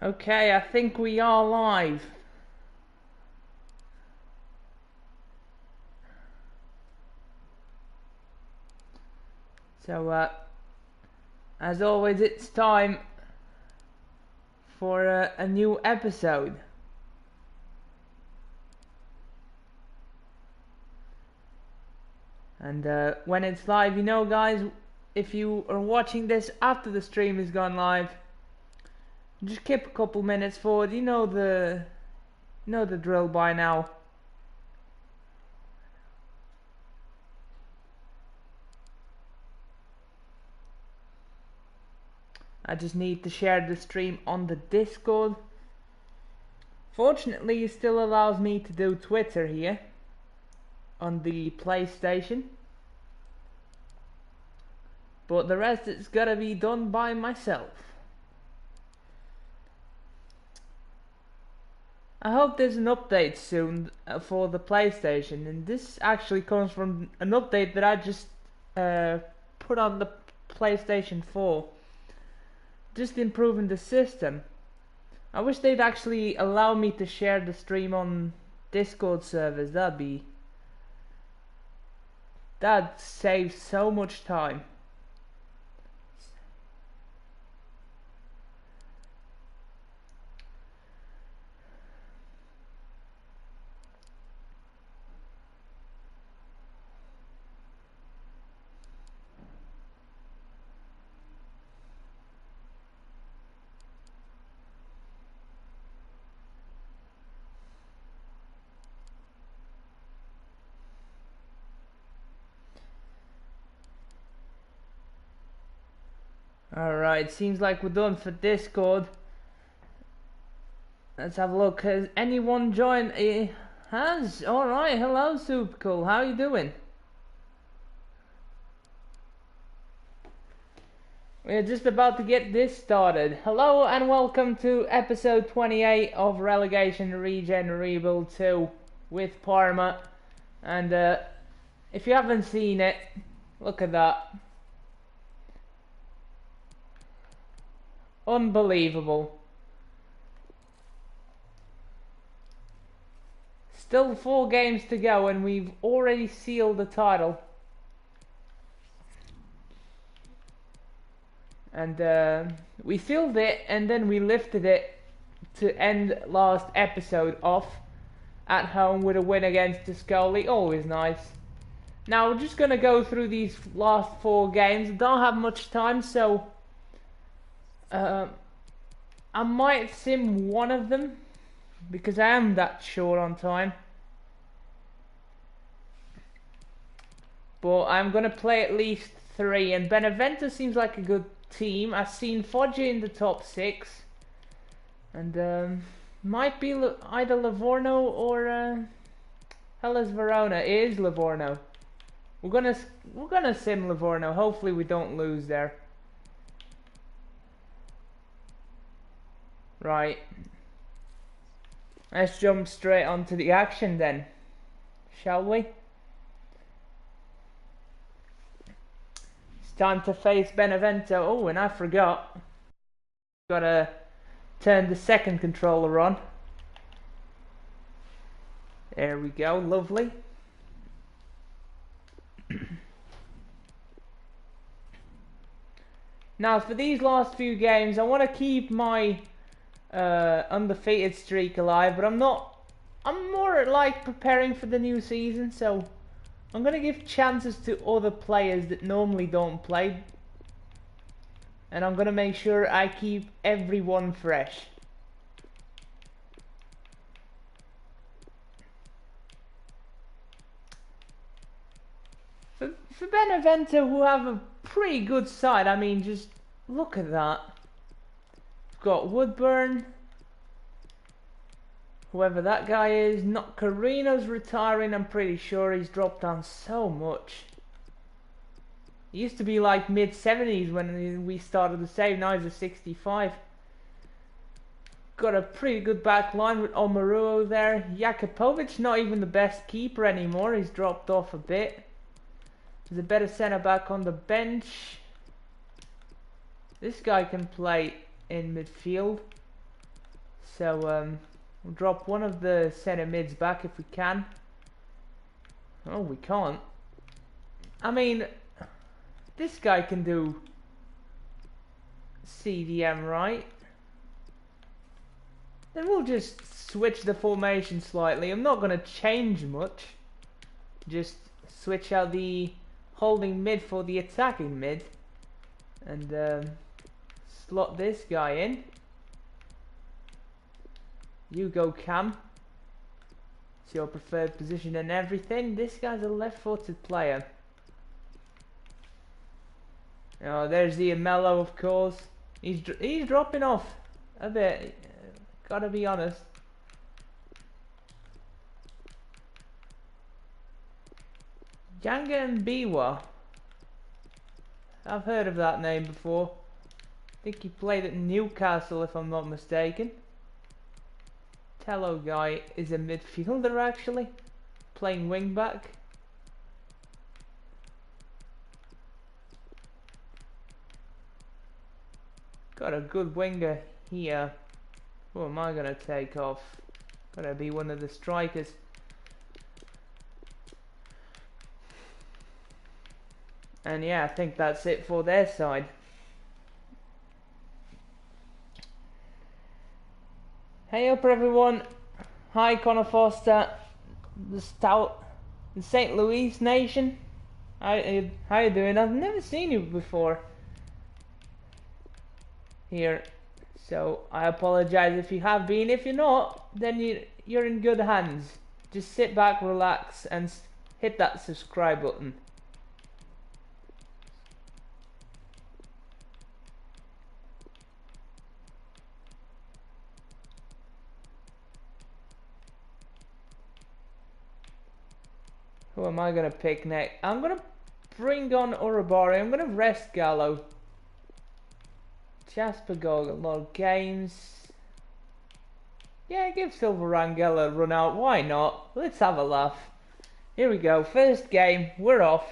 Okay, I think we are live. So, as always, it's time for a new episode. And when it's live, you know, guys, if you are watching this after the stream has gone live, just skip a couple minutes forward. You know the drill by now. I just need to share the stream on the Discord. Fortunately, it still allows me to do Twitter here on the PlayStation, but the rest it's gotta be done by myself. I hope there's an update soon for the PlayStation, and this actually comes from an update that I just put on the PlayStation 4, just improving the system. I wish they'd actually allow me to share the stream on Discord servers. That'd save so much time. Alright, seems like we're done for Discord. Let's have a look. Has anyone joined? Has? Alright, hello Super Cool, how you doing? We're just about to get this started. Hello and welcome to episode 28 of Relegation, Regen, Rebuild 2 with Parma. And if you haven't seen it, look at that. Unbelievable. Still 4 games to go and we've already sealed the title. And we sealed it and then we lifted it to end last episode off at home with a win against Ascoli. Always nice. Now we're just gonna go through these last 4 games. Don't have much time, so I might sim one of them because I am that short on time. But I'm gonna play at least 3, and Benevento seems like a good team. I've seen Foggia in the top 6, and might be either Livorno or Hellas Verona. It is Livorno. We're gonna sim Livorno. Hopefully we don't lose there. Right. Let's jump straight onto the action then, shall we? It's time to face Benevento. Oh, and I forgot. Gotta turn the second controller on. There we go, lovely. Now for these last few games, I want to keep my undefeated streak alive, but I'm more like preparing for the new season, so I'm gonna give chances to other players that normally don't play, and I'm gonna make sure I keep everyone fresh. For Benevento, who have a pretty good side, I mean, just look at that. Got Woodburn, whoever that guy is. Not Carino's retiring. I'm pretty sure he's dropped down so much. He used to be like mid 70s when we started the save. Now he's a 65. Got a pretty good back line with Omaruo there. Jakupovic, not even the best keeper anymore. He's dropped off a bit. There's a better centre back on the bench. This guy can play in midfield. So we'll drop one of the centre mids back if we can. Oh, we can't. I mean, this guy can do CDM, right? Then we'll just switch the formation slightly. I'm not going to change much. Just switch out the holding mid for the attacking mid. And slot this guy in. You go Cam. It's your preferred position and everything. This guy's a left-footed player. Oh, there's the Mello, of course. He's dropping off a bit. Gotta be honest. Ganga and Biwa. I've heard of that name before. I think he played at Newcastle, if I'm not mistaken. Tello guy is a midfielder actually, playing wing back. Got a good winger here. Who am I gonna take off? Gotta be one of the strikers. And yeah, I think that's it for their side. Hey up everyone. Hi Connor Foster, the St. Louis nation. How you doing? I've never seen you before here, so I apologize if you have been. If you're not, then you're in good hands. Just sit back, relax, and hit that subscribe button. Who am I going to pick next? I'm going to bring on Urabari. I'm going to rest Gallo. Jasper got a lot of games. Yeah, give Silver Rangel a run out. Why not? Let's have a laugh. Here we go. First game. We're off.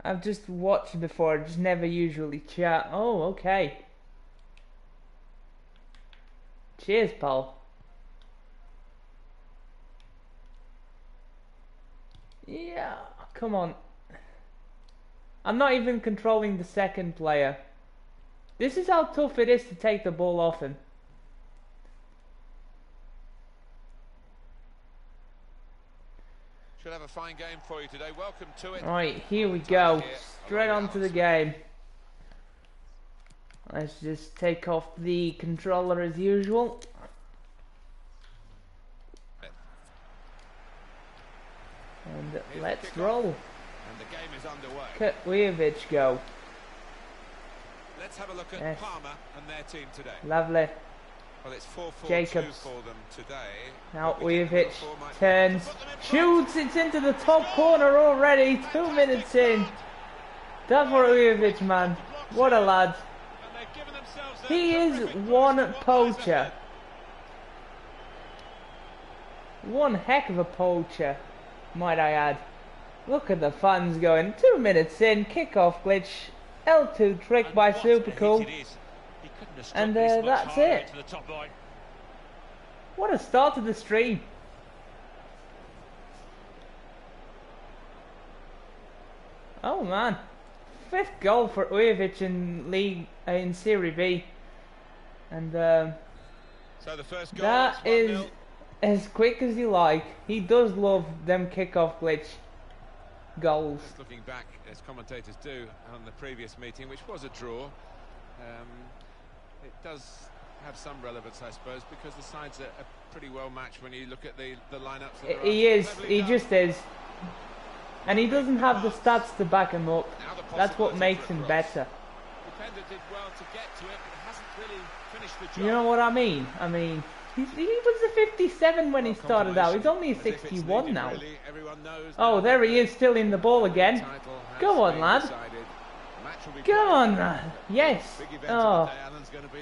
I've just watched before. I just never usually chat. Oh, okay. Cheers, pal. Yeah, come on. I'm not even controlling the second player. This is how tough it is to take the ball off him. Should have a fine game for you today. Welcome to it. Right, here we go. Straight on to the game. Let's just take off the controller as usual. And let's roll. And the game is underway. Kutwijovic go. Let's have a look at Parma and their team today. Lovely. Well, it's 4-4-2 Jacobs for them today. Now Ujovic turns, shoots, it's into the top corner already. 2 minutes in. Davor Ujovic, man. What a lad. He is one poacher. One heck of a poacher, might I add. Look at the fans going. 2 minutes in, kickoff glitch, L2 trick by Supercool, and that's it. What a start to the stream. Oh man, 5th goal for Ujovic in Serie B. And so the first goal that is as quick as you like. He does love them kickoff glitch goals. Just looking back, as commentators do, on the previous meeting, which was a draw, it does have some relevance, I suppose, because the sides are pretty well matched when you look at the lineups. He is. He just is. And he doesn't have the stats to back him up. That's what makes him better. Did well to get to it, but hasn't really finished the job. You know what I mean? I mean, he was a 57 when he started out. He's only a 61 now. Oh, there he is, still in the ball again. Go on, lad. Go on, lad. Yes. Oh,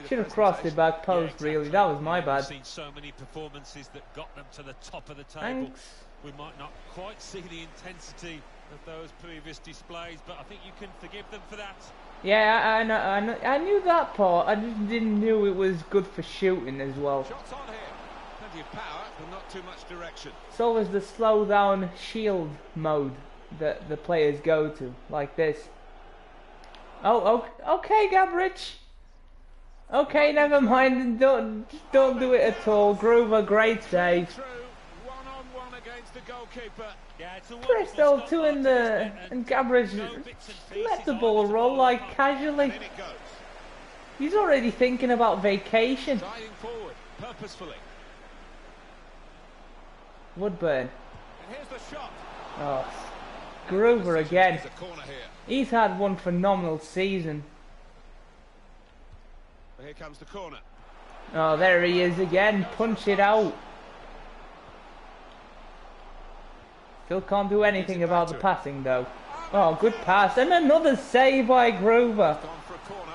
should have crossed it back post. Really, that was my bad. Seen so many performances that got them to the top of the table. Thanks. We might not quite see the intensity of those previous displays, but I think you can forgive them for that. Yeah, I knew that part. I just didn't know it was good for shooting as well. Shots on here. Plenty of power, but not too much direction. It's always the slow down shield mode that the players go to, like this. Oh, okay, Gabrich. Okay, never mind. Don't do it at all. Groover, great save. One-on-one against the goalkeeper. Yeah, it's a Pressed wonderful L2 stop, and Gabrich let the ball roll like casually. In it goes. He's already thinking about vacation. Sliding forward, purposefully. Woodburn. And here's the shot. Oh, Groover again. There's a corner here. He's had one phenomenal season. But here comes the corner. Oh, there he is again. Punch it out. Still can't do anything about the passing though. Oh, good pass. And another save by Groover. Gone for a corner.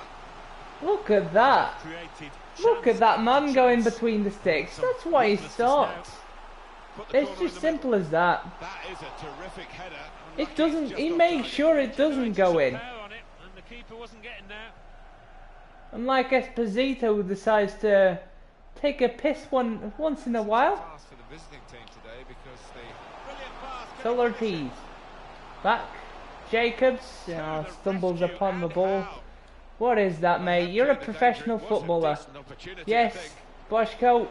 Look at that. created Look at that man going between the sticks. That's why he starts. Put the It's corner in just the simple middle. as that. That is a terrific header. It Unlucky doesn't. it's just He off makes target. sure it doesn't go in. power on it, and the keeper wasn't getting there. Unlike Esposito, who decides to take a piss once in a while. Pass for the visiting team today because the brilliant pass. Solartes. Back. Jacobs stumbles upon the ball. What is that, mate? You're a professional footballer. Yes, Boschko.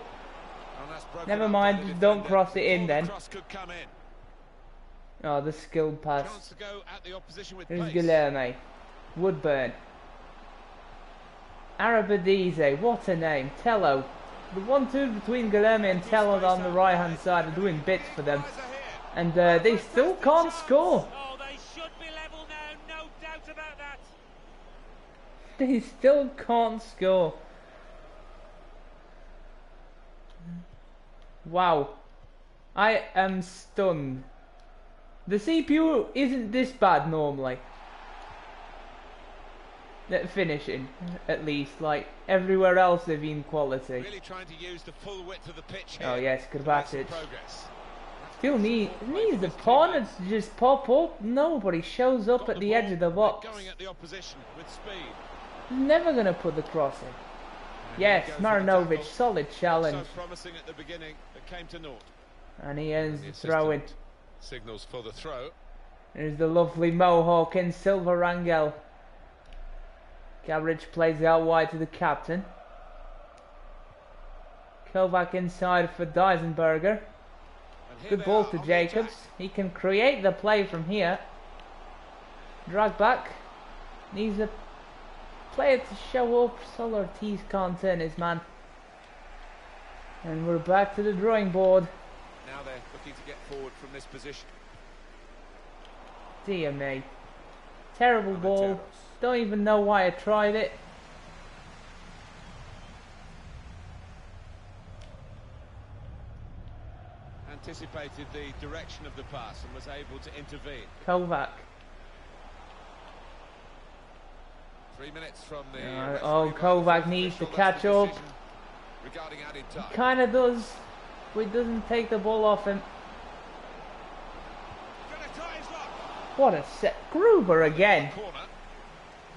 Never mind, just don't cross it in then. Oh, the skilled pass. Chance to go at the opposition with Here's pace. Guilherme. Woodburn. Arabadize, what a name. Tello. The 1-2 between Guilherme and Tello on the right hand side are doing bits for them. And they still can't score. Oh, they should be level now, no doubt about that. They still can't score. Wow. I am stunned. The CPU isn't this bad normally. At finishing, at least. Like, everywhere else they've been quality. Really trying to use the full width of the pitch here. Oh yes, to make some Kovacic. progress. Still needs the corner to just pop up. Nobody shows up Got at the edge of the box. Going at the opposition with speed. Never gonna put the cross in. And Yes, he goes for the Marinovic, tackle. solid challenge. So promising at the beginning, but came to naught. And he ends The the assistant throw in. Signals for the throw. There's the lovely Mohawk in Silva Rangel. Gabrich plays it out wide to the captain. Kovac inside for Deisenberger. And here Good they ball are to on the Jacobs. attack. He can create the play from here. Drag back. Needs a player to show up. Solartes can't turn his man. And we're back to the drawing board. Now they're looking to get forward from this position. Dear me. Terrible ball. Don't even know why I tried it. Anticipated the direction of the pass and was able to intervene. Kovac. 3 minutes from the Kovac needs to catch up. Regarding added time. Kinda does. But he doesn't take the ball off him. Gonna try his luck. What a set. Gruber again. Corner.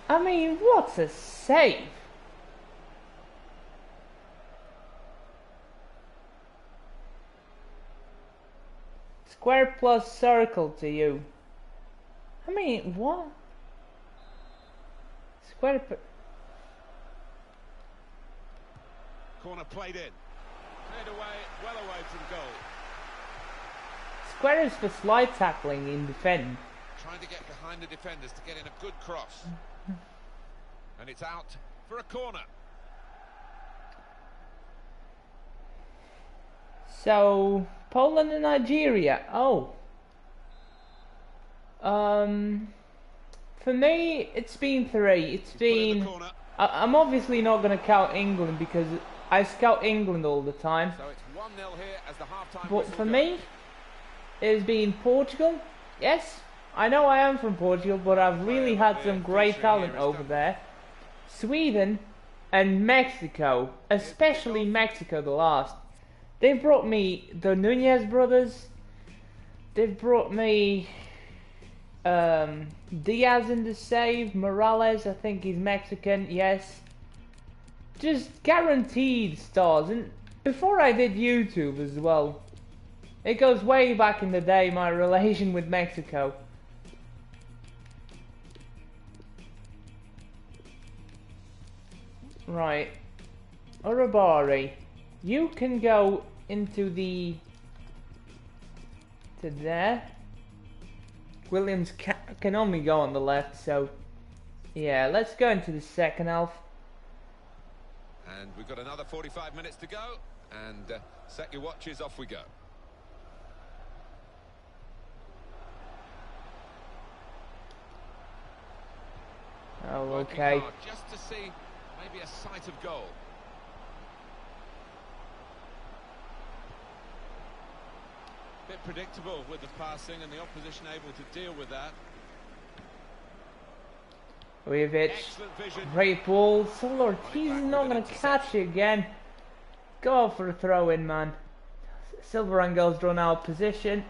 I mean, what a save. Square plus circle to you. I mean, what? Square. Corner played in. Cleared away, well away from goal. Square is for slide tackling in defend. Trying to get behind the defenders to get in a good cross. And it's out for a corner. So Poland and Nigeria. Oh. For me, it's been 3. It's been. I'm obviously not going to count England because I scout England all the time. So it's 1-0 here as the half-time But whistle for goes. me, it's been Portugal. Yes, I know I am from Portugal, but I've really had some great talent over there. Sweden and Mexico, especially Mexico the last. They've brought me the Nunez brothers. They've brought me Diaz in the save. Morales, I think he's Mexican. Yes. Just guaranteed stars. And before I did YouTube as well, it goes way back in the day, my relation with Mexico. Right. Urabari, you can go into the... to there. Williams can only go on the left, so... yeah, let's go into the second half. And we've got another 45 minutes to go. And set your watches, off we go. Oh, Working okay. hard just to see maybe a sight of goal. Bit predictable with the passing and the opposition able to deal with that. Ujevic, great ball. Solor, he's not going to catch it again. Go for a throw-in, man. Silverangel's drawn out position.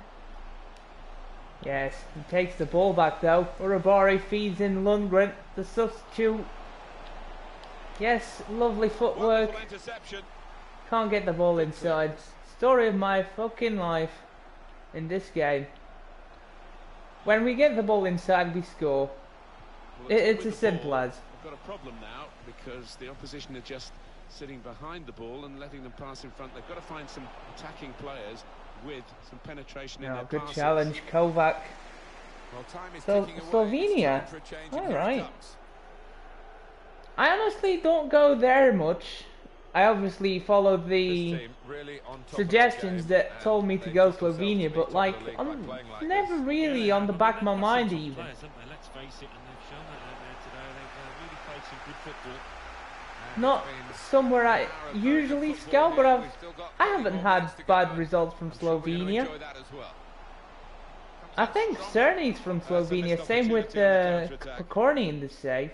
Yes, he takes the ball back though. Urabari feeds in Lundgren, the substitute. Yes, lovely footwork. Can't get the ball inside. Story of my fucking life in this game. When we get the ball inside, we score. Well, it's as simple as. We've got a problem now because the opposition are just sitting behind the ball and letting them pass in front. They've got to find some attacking players with some penetration in their Good passes. challenge, Kovac. Well, time is So ticking away. Slovenia. It's time for a change, and here it Alright. comes. I honestly don't go there much. I obviously followed the This team really on top of suggestions their game, that and told me to they've go put themselves to Slovenia, be but top of like the league by I'm playing like never this. really on the back of my mind even. Players, haven't they? Let's face it, and they've shown that out there today. They've really played some good football. And Not it's been somewhere I an hour of very good usually football scout, but here. I've We've still got I 30 haven't more had minutes to go, bad and results from I'm sure we're gonna Slovenia. enjoy that as well. I think Cerny's from Slovenia. missed Same with opportunity on the counter-attack. Pokorny in the save.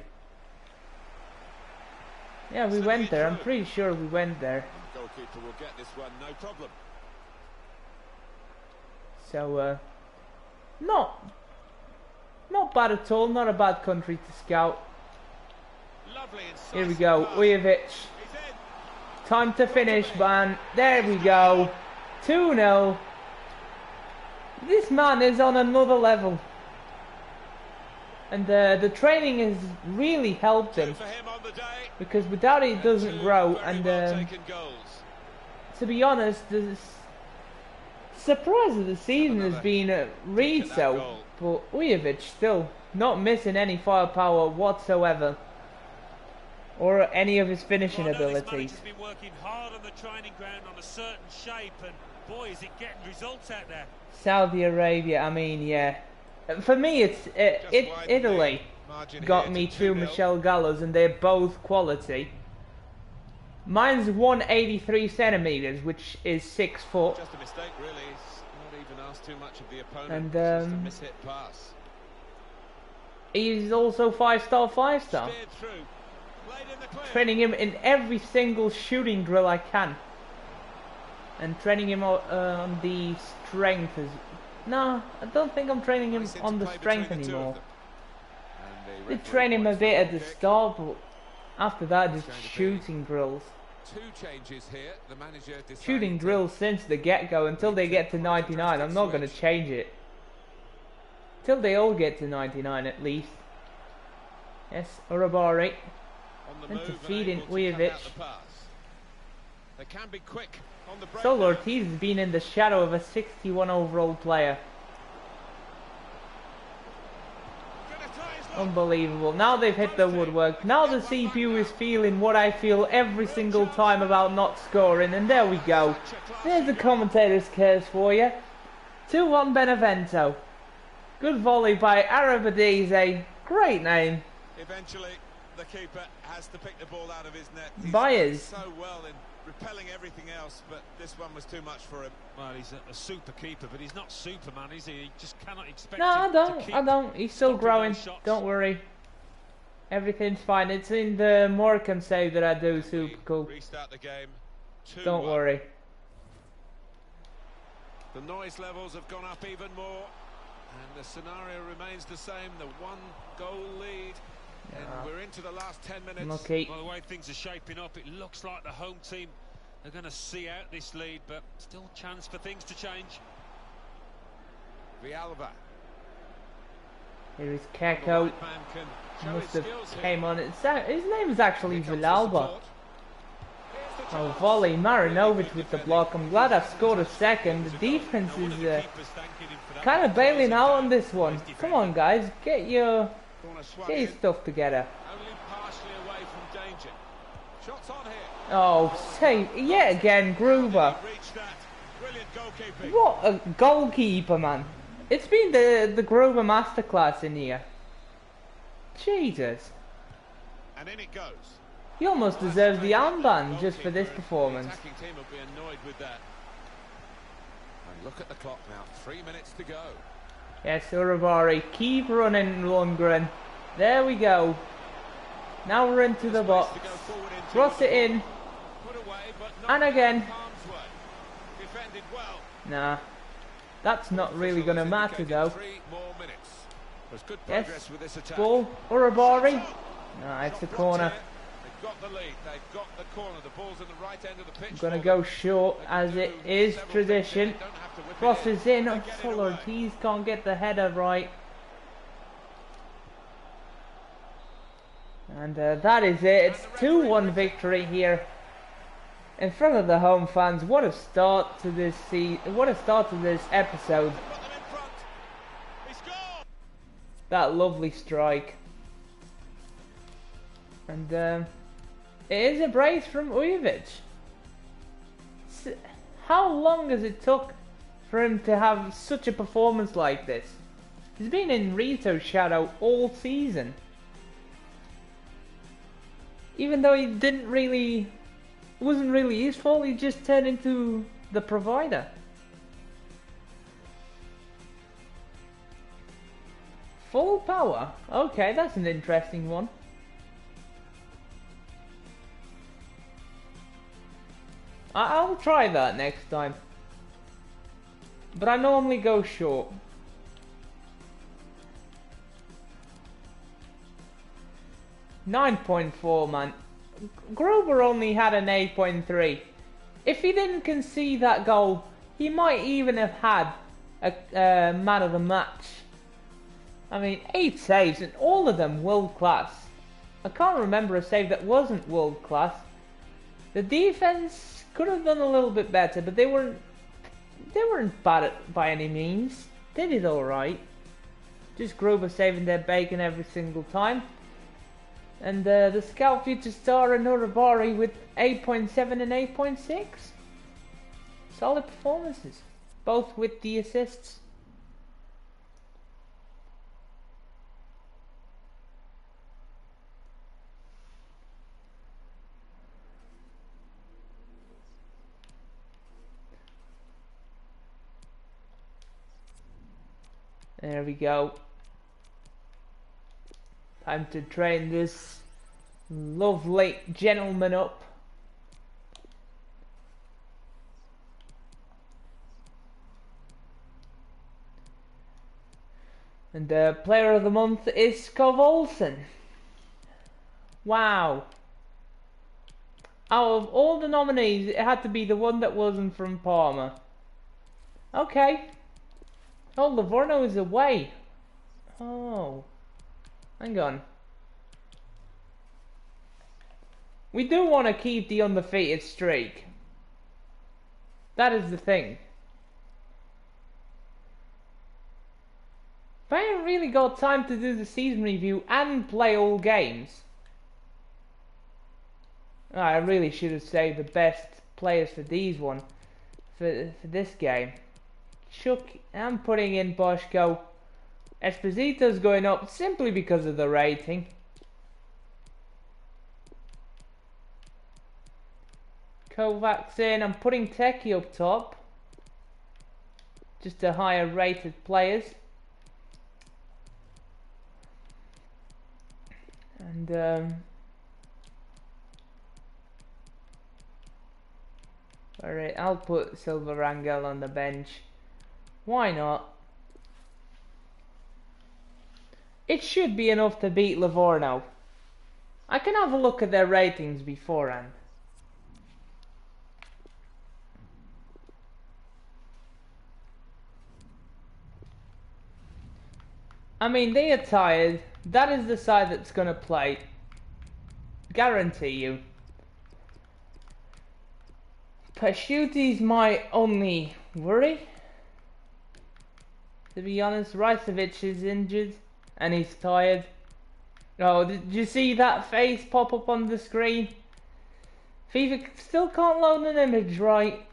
Yeah, we went there. I'm pretty sure we went there. Goalkeeper will get this one, no problem. So, not bad at all. Not a bad country to scout. Lovely incisive Here we go, pass. Ujevic. He's in. Time to finish, man. There we go. 2-0. This man is on another level. And the training has really helped him. For him on the day. Because without it, he doesn't Two grow. very And well taken goals. to be honest, the surprise of the season has been Rizzo. But Ujevic still not missing any firepower whatsoever. Or any of his finishing Well, I know this abilities. manager's been working hard on the training ground on a certain shape, and boy, is it getting results out there. Saudi Arabia, I mean, yeah. For me, it's Italy got me two Michel Gallos, and they're both quality. Mine's 183 centimeters, which is 6 foot. Just a mistake, really. He's not even asked too much of the opponent. And, It's just a mishit pass. He's also 5-star, 5-star. Steered through. Played in the clear. Training him in every single shooting drill I can. And training him on the strength as... No, I don't think I'm training him Nice on the interplay strength between the two of anymore. them. And the Did referee train him a points to bit the at the kick. start, but after that just going to be shooting drills. Two changes here. The manager decided Shooting to- drills since the get-go until they get to 99. I'm not going to change it. Till they all get to 99 at least. Yes, Urabari. on the And to move feed in able to cut out Ujevic. the pass. They can be quick on the break. Sol now. Ortiz has been in the shadow of a 61 overall player. Gonna try his luck. Unbelievable. Now they've hit the woodwork. Now the CPU is feeling what I feel every single time about not scoring. And there we go. There's the commentator's curse for you. 2-1 Benevento. Good volley by Arabadese. Great name. Eventually, the keeper has to pick the ball out of his net. He's Byers. done so well in repelling everything else, but this one was too much for him. Well, he's a super keeper, but he's not Superman, is he? He just cannot expect No, him to keep I don't. He's still stopping growing. those shots. Don't worry. Everything's fine. It's in the Morecambe save that I do. Super cool. Restart the game. 2-1. Don't worry. The noise levels have gone up even more. And the scenario remains the same, the one-goal lead. And we're into the last 10 minutes. Okay. Well, the way things are shaping up, it looks like the home team are going to see out this lead, but still chance for things to change. Villalba. Here is Keko. Must have came on. His name is actually Villalba. Oh, volley. Marinovic with the block. I'm glad I've scored a second. The defense is kind of bailing out on this one. Come on, guys. Get your stuff together. Only partially away from danger. Shots on here. Oh, save. Yet again, Gruber. What a goalkeeper, man. It's been the Gruber masterclass in here. Jesus. And in it goes. He almost deserves the armband just for this performance. The attacking team will be annoyed with that. And look at the clock now. 3 minutes to go. Yes, Uravari, keep running, Lundgren. There we go. Now we're into the box. Cross it in. And again. Nah. That's not really going to matter though. Yes. Ball. Uravari. Nah, it's a corner. Got the lead. They've got the corner. The ball's in the right end of the pitch. Going to go short as it is tradition. Crosses in. Oh, Fuller, please can't get the header right. And that is it. It's 2-1 victory here in front of the home fans. What a start to this what a start to this episode. That lovely strike. And it is a brace from Ujovic. How long has it took for him to have such a performance like this? He's been in Rito's shadow all season. Even though he it wasn't really his fault, he just turned into the provider. Full power? Okay, that's an interesting one. I'll try that next time. But I normally go short. .4, man. Gruber only had an 8.3. If he didn't concede that goal, he might even have had a man of the match. I mean, 8 saves and all of them world class. I can't remember a save that wasn't world class. The defense could have done a little bit better, but they weren't bad by any means. They did alright. Just Gruber saving their bacon every single time. And the Scout Future Star and Urabari with 8.7 and 8.6. Solid performances. Both with the assists. There we go. Time to train this lovely gentleman up. And the player of the month is Olsen. Wow. Out of all the nominees, it had to be the one that wasn't from Parma. Okay. Oh, Livorno is away. Oh. Hang on. We do want to keep the undefeated streak. That is the thing. But I haven't really got time to do the season review and play all games. Oh, I really should have saved the best players for these one. For this game. Chuck, I'm putting in Boschko. Esposito's going up simply because of the rating. Kovac's in. I'm putting Techie up top. Just the higher rated players. And alright, I'll put Silva Rangel on the bench. Why not? it should be enough to beat Livorno. I can have a look at their ratings beforehand. I mean, they are tired. That is the side that's going to play. Guarantee you. Pasciuti's my only worry. To be honest, Rajcevic is injured and he's tired. Oh, did you see that face pop up on the screen? FIFA still can't load an image right.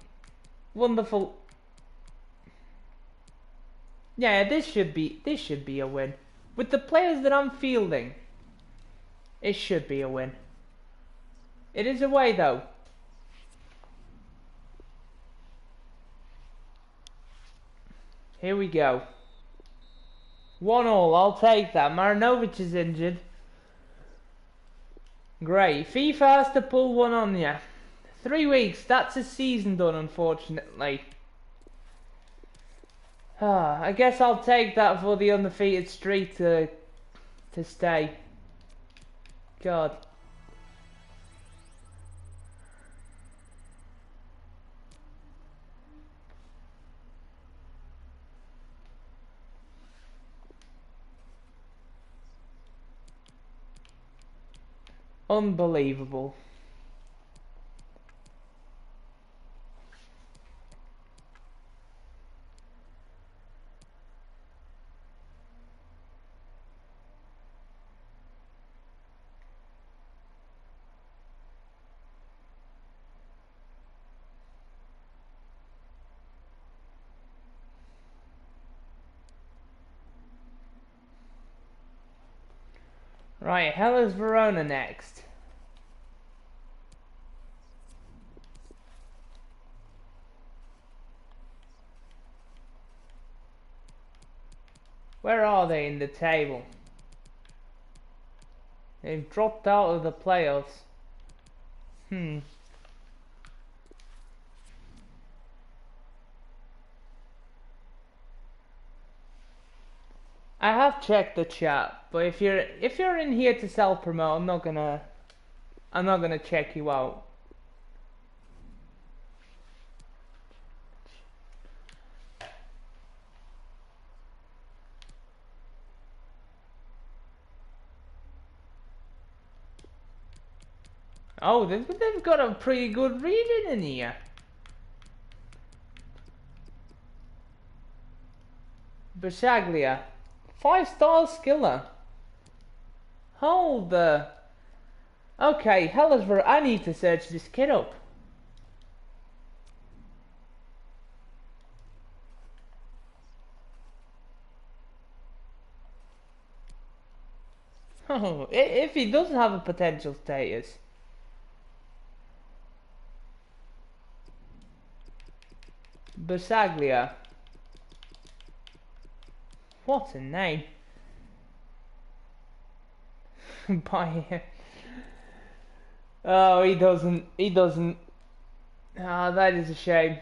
Wonderful. Yeah, this should be a win. With the players that I'm fielding, it should be a win. It is away though. Here we go. 1-1, I'll take that. Marinovic is injured. Great. FIFA has to pull one on you. 3 weeks, that's a season done, unfortunately. I guess I'll take that for the undefeated streak to stay. God. Unbelievable. Right, Hellas Verona next. Where are they in the table? They've dropped out of the playoffs. I have checked the chat, but if you're in here to self promote, I'm not gonna check you out. Oh, they've got a pretty good region in here. Basaglia. 5-star skiller. Hold the... Okay, Hellas Verona. I need to search this kid up. Oh, if he doesn't have a potential status. Basaglia. What a name. By oh, he doesn't. Ah, that is a shame.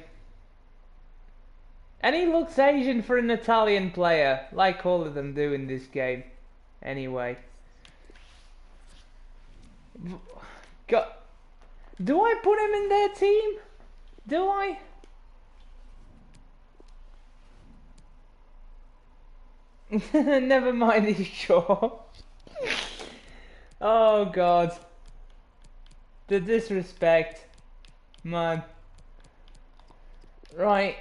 And he looks Asian for an Italian player, like all of them do in this game. Anyway. Do I put him in their team? Do I? Never mind, he's sure. Oh God. The disrespect. Man. Right.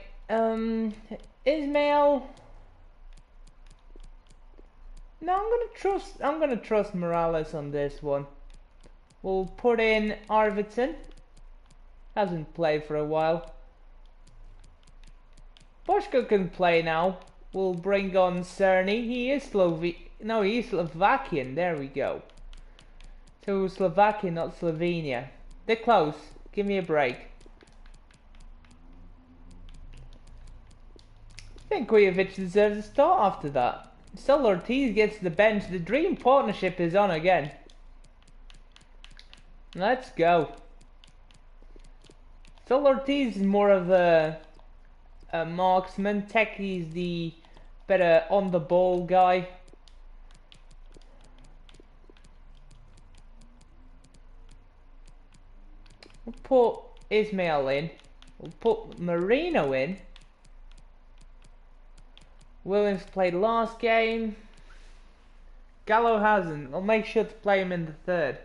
Ismail. No, I'm gonna trust Morales on this one. We'll put in Arvidsson. Hasn't played for a while. Boschko can play now. We'll bring on Cerny. He is Slovakian. There we go. So Slovakia, not Slovenia. They're close. Give me a break. I think Kujovic deserves a start after that. Still Ortiz gets the bench. The dream partnership is on again. Let's go. Still Ortiz is more of a marksman. Techi's the better on the ball guy. We'll put Ismail in. We'll put Marino in. Williams played last game. Gallo hasn't. I'll make sure to play him in the third.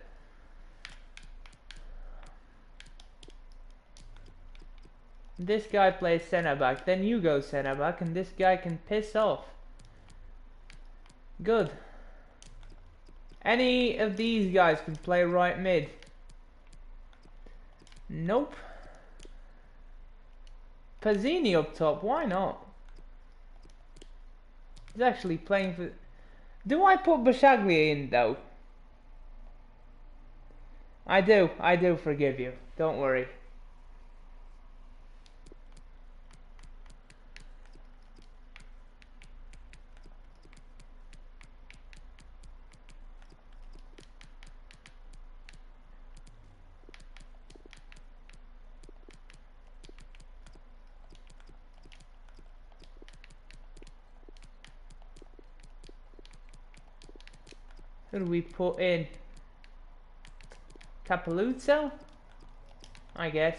This guy plays centre back. Then you go centre back, and this guy can piss off. Good. Any of these guys can play right mid. Nope. Pazzini up top. Why not? He's actually playing for... Do I put Bashaglia in though? I do forgive you. Don't worry. Who do we put in? Capeluzzo? I guess.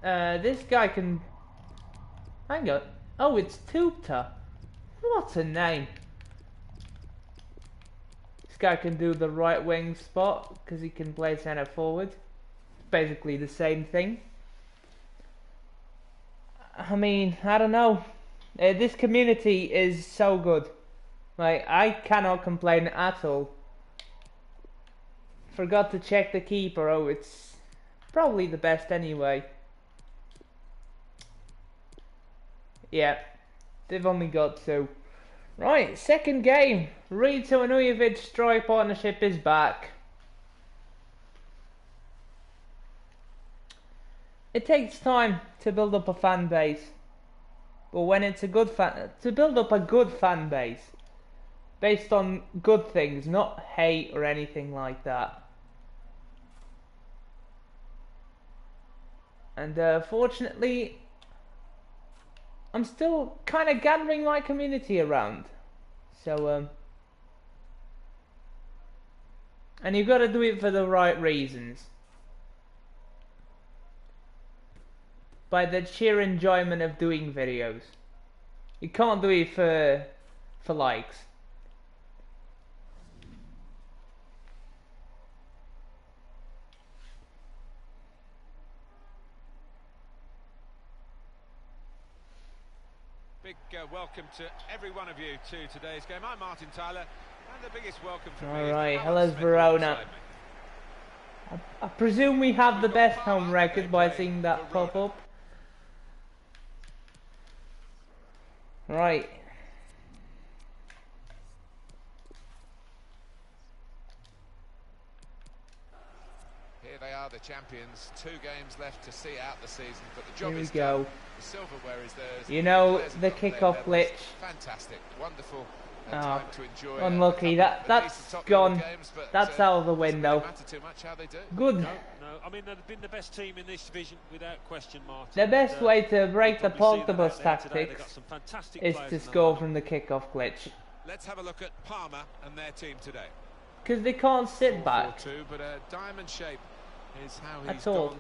This guy can... Hang on. Oh, it's Tupta. What a name. This guy can do the right wing spot because he can play centre forward. Basically the same thing. I mean, I don't know. This community is so good. Like, I cannot complain at all. Forgot to check the keeper. Oh, it's probably the best anyway. Yeah, they've only got 2. Right, second game. Rito and Ujovic strike partnership is back. It takes time to build up a fan base. But when it's a good fan... To build up a good fan base. Based on good things, not hate or anything like that. And fortunately, I'm still kind of gathering my community around. So, and you've got to do it for the right reasons. By the sheer enjoyment of doing videos. You can't do it for likes. Big welcome to every one of you to today's game. I'm Martin Tyler, and the biggest welcome from me. Alright, hello Verona. I presume we have the best home record by seeing that pop up. Right. Here they are, the champions. 2 games left to see out the season, but the job Here we is go. done. The silverware is theirs. You know, the kickoff glitch. Fantastic, wonderful. Time to enjoy unlucky. That's gone. Games, but, that's out of the window. Good. No, I mean, they've been the best team in this division without question, Martin. The best way to break the Pogba today. tactics is to score from the kickoff glitch. Let's have a look at Parma and their team today. Because they can't sit back. 4-4-2, but a diamond shape is how he's At all. gone.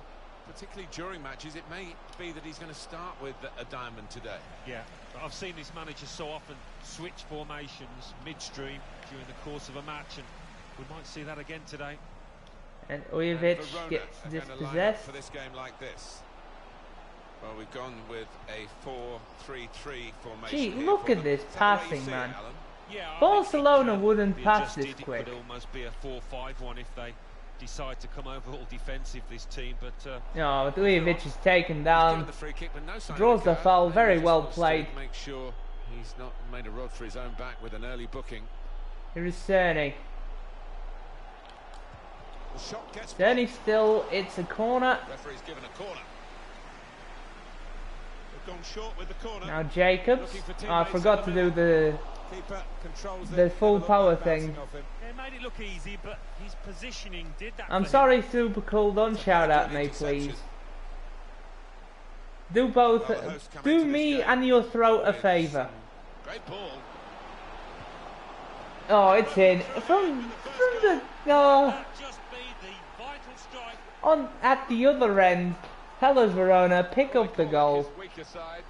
Particularly during matches, it may be that he's going to start with a diamond today. Yeah, but I've seen this manager so often switch formations midstream during the course of a match, and we might see that again today. And Ujovic gets dispossessed. For this game like this. Well, we've gone with a 4-3-3 formation. Gee, here look for at them. this Is that the way you passing, see it, man. Alan? Yeah, Barcelona wouldn't the pass this adjusted, quick. It could almost be a 4-5-1 if they decide to come over all defensive, this team, but No, Ujovic is taken He's down. given the free kick, but no sign Draws of the card. foul, Maybe very just well wants to played. Make sure he's not made a rod for his own back with an early booking. Here is Cerny. The shot gets Cerny still, it's a corner. referee's given a corner. They've gone short with the corner. Now Jacobs. Looking for Oh, I teammates forgot to in the do the Keeper controls the it. full Never looked power like bouncing thing. off him. it made it look easy, but his positioning did that. I'm for him. sorry, Super Cool, don't shout at me, please. Do both. Well, the hosts come Do into this me game and your throat a with favour. some Great ball. Oh, it's in. From the... Oh, That just be the vital strike on at the other end, Hellas Verona pick up the goal. Weaker side.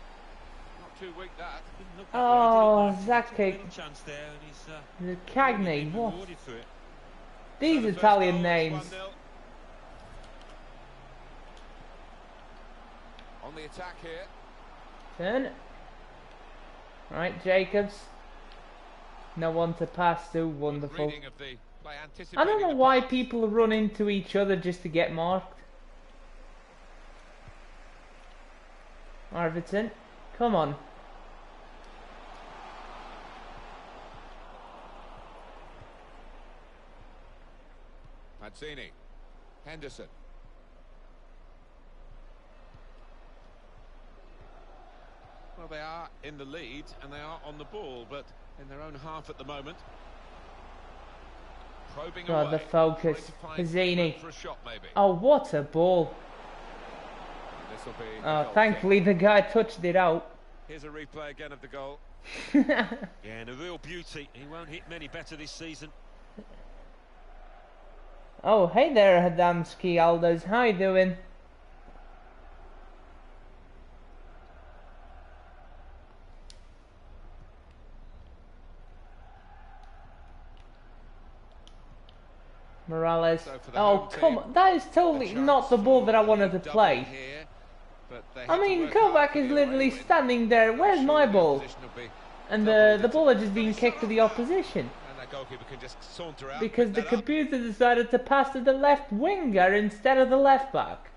Not too weak, that. Didn't look that Oh, way, did it? Took a Cagney. little chance there, and he's The really Cagney, been what? rewarded for it. These So the first Italian goal is names. 1-0. On the attack here. Turn. Right, Jacobs. No one to pass to. Wonderful. Reading of the play, I don't know anticipating the why pass. people run into each other just to get marked. Arvidsson, come on. Mazzini. Henderson. Well, they are in the lead and they are on the ball, but in their own half at the moment. Probing God, away, the focus. trying to find Pizzini. for a shot, maybe. Oh, what a ball. This'll be a Oh, goal thankfully kick. the guy touched it out. Here's a replay again of the goal. Yeah, and a real beauty. He won't hit many better this season. Oh, hey there, Adamski Alders. How you doing? Morales. So for the Oh, home come team, on. That is a totally chance not the ball that I for a wanted to double play. here, but they I have to mean, work hard Kovac for is the literally away win. standing there. Where's I'm my sure the ball? opposition will be And doubly the ball had just disappointed. been But kicked to he's the not opposition. And that goalkeeper can just saunter out. Because pick the that up. computer decided to pass to the left winger instead of the left back.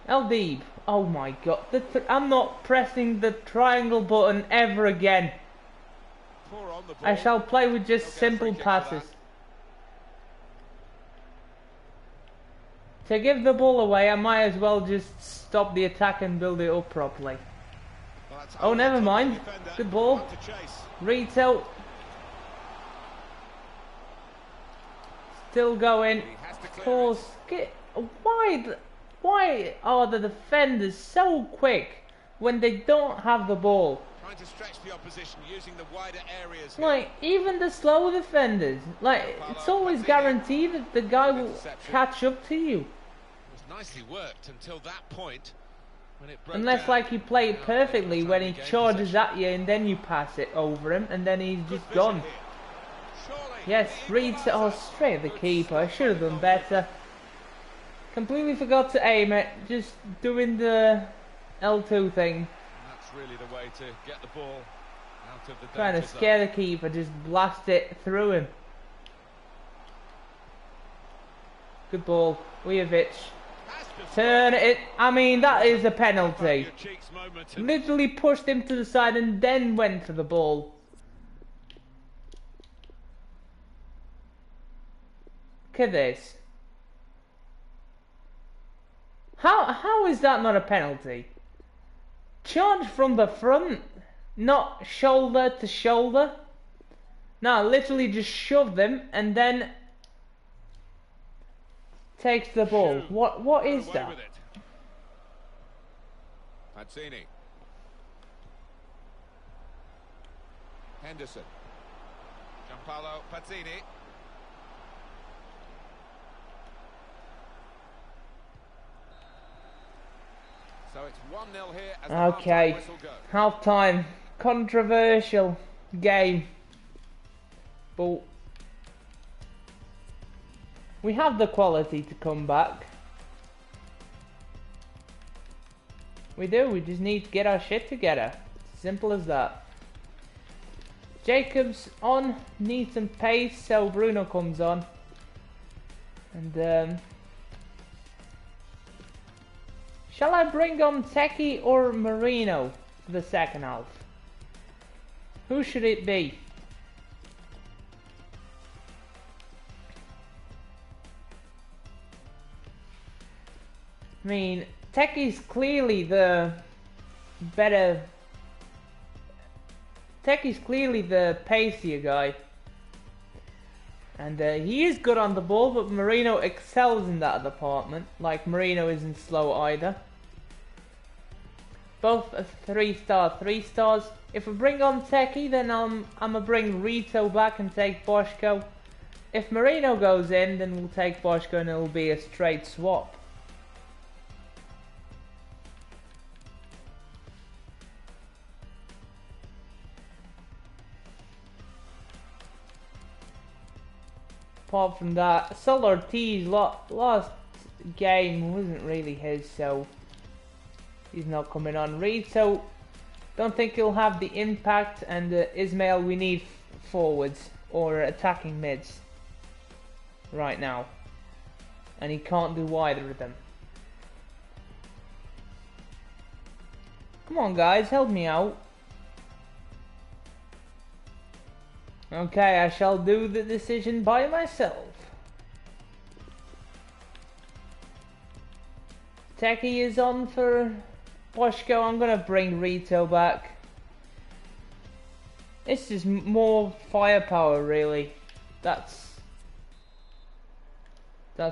Deeb. Oh my god. I'm not pressing the triangle button ever again. Poor on the ball. I shall play with just They'll get a simple free kick for passes. that. To give the ball away, I might as well just stop the attack and build it up properly. Well, that's Oh, over never the top mind. defender. Good ball. One to chase. Retail. Still going. He has to clear Course. Why are the defenders so quick when they don't have the ball? Trying to stretch the opposition using the wider areas here. Like, even the slow defenders, like, it's always guaranteed that the guy will catch up to you. It was nicely worked until that point when it broke Unless, down. like, you play it Now, perfectly every when time he gain charges possession. at you and then you pass it over him and then he's Good just vision gone. here. Surely Yes, the Reed to equaliser. straight at the Good keeper. I stop should have by the done goalkeeper. better. Completely forgot to aim it. Just doing the L2 thing. And that's really the way to get the ball out of the Trying to danger zone. scare the keeper. Just blast it through him. Good ball. Vujovic. Has to Turn it. I mean, that is a Back penalty. your cheeks moment and Literally pushed him to the side and then went for the ball. Look at this. How is that not a penalty? Charge from the front, not shoulder to shoulder. No, literally just shoved them and then takes the ball. Phew. What got is away that? with it. Mazzini. Henderson. Gianpaolo Pazzini. So it's 1-0 here as the Okay, half-time whistle goes. half time. Controversial game. But we have the quality to come back. We do, we just need to get our shit together. Simple as that. Jacobs on, needs some pace, so Bruno comes on. And shall I bring on Teki or Marino for the second half? Who should it be? I mean, Teki's clearly the better. Teki's clearly the pacier guy. And he is good on the ball, but Marino excels in that department. Like, Marino isn't slow either. Both a 3-star, 3 stars. If we bring on Teki, then I'm gonna bring Rito back and take Boschko. if Marino goes in, then we'll take Boschko and it'll be a straight swap. Apart from that, Sol Ortiz last game wasn't really his, so he's not coming on. Reed, so don't think he'll have the impact, and Ismail, we need forwards or attacking mids right now, and he can't do either of them. Come on guys, help me out. Okay, I shall do the decision by myself. Techie is on for Boschko. I'm gonna bring Rito back. It's just more firepower, really. That's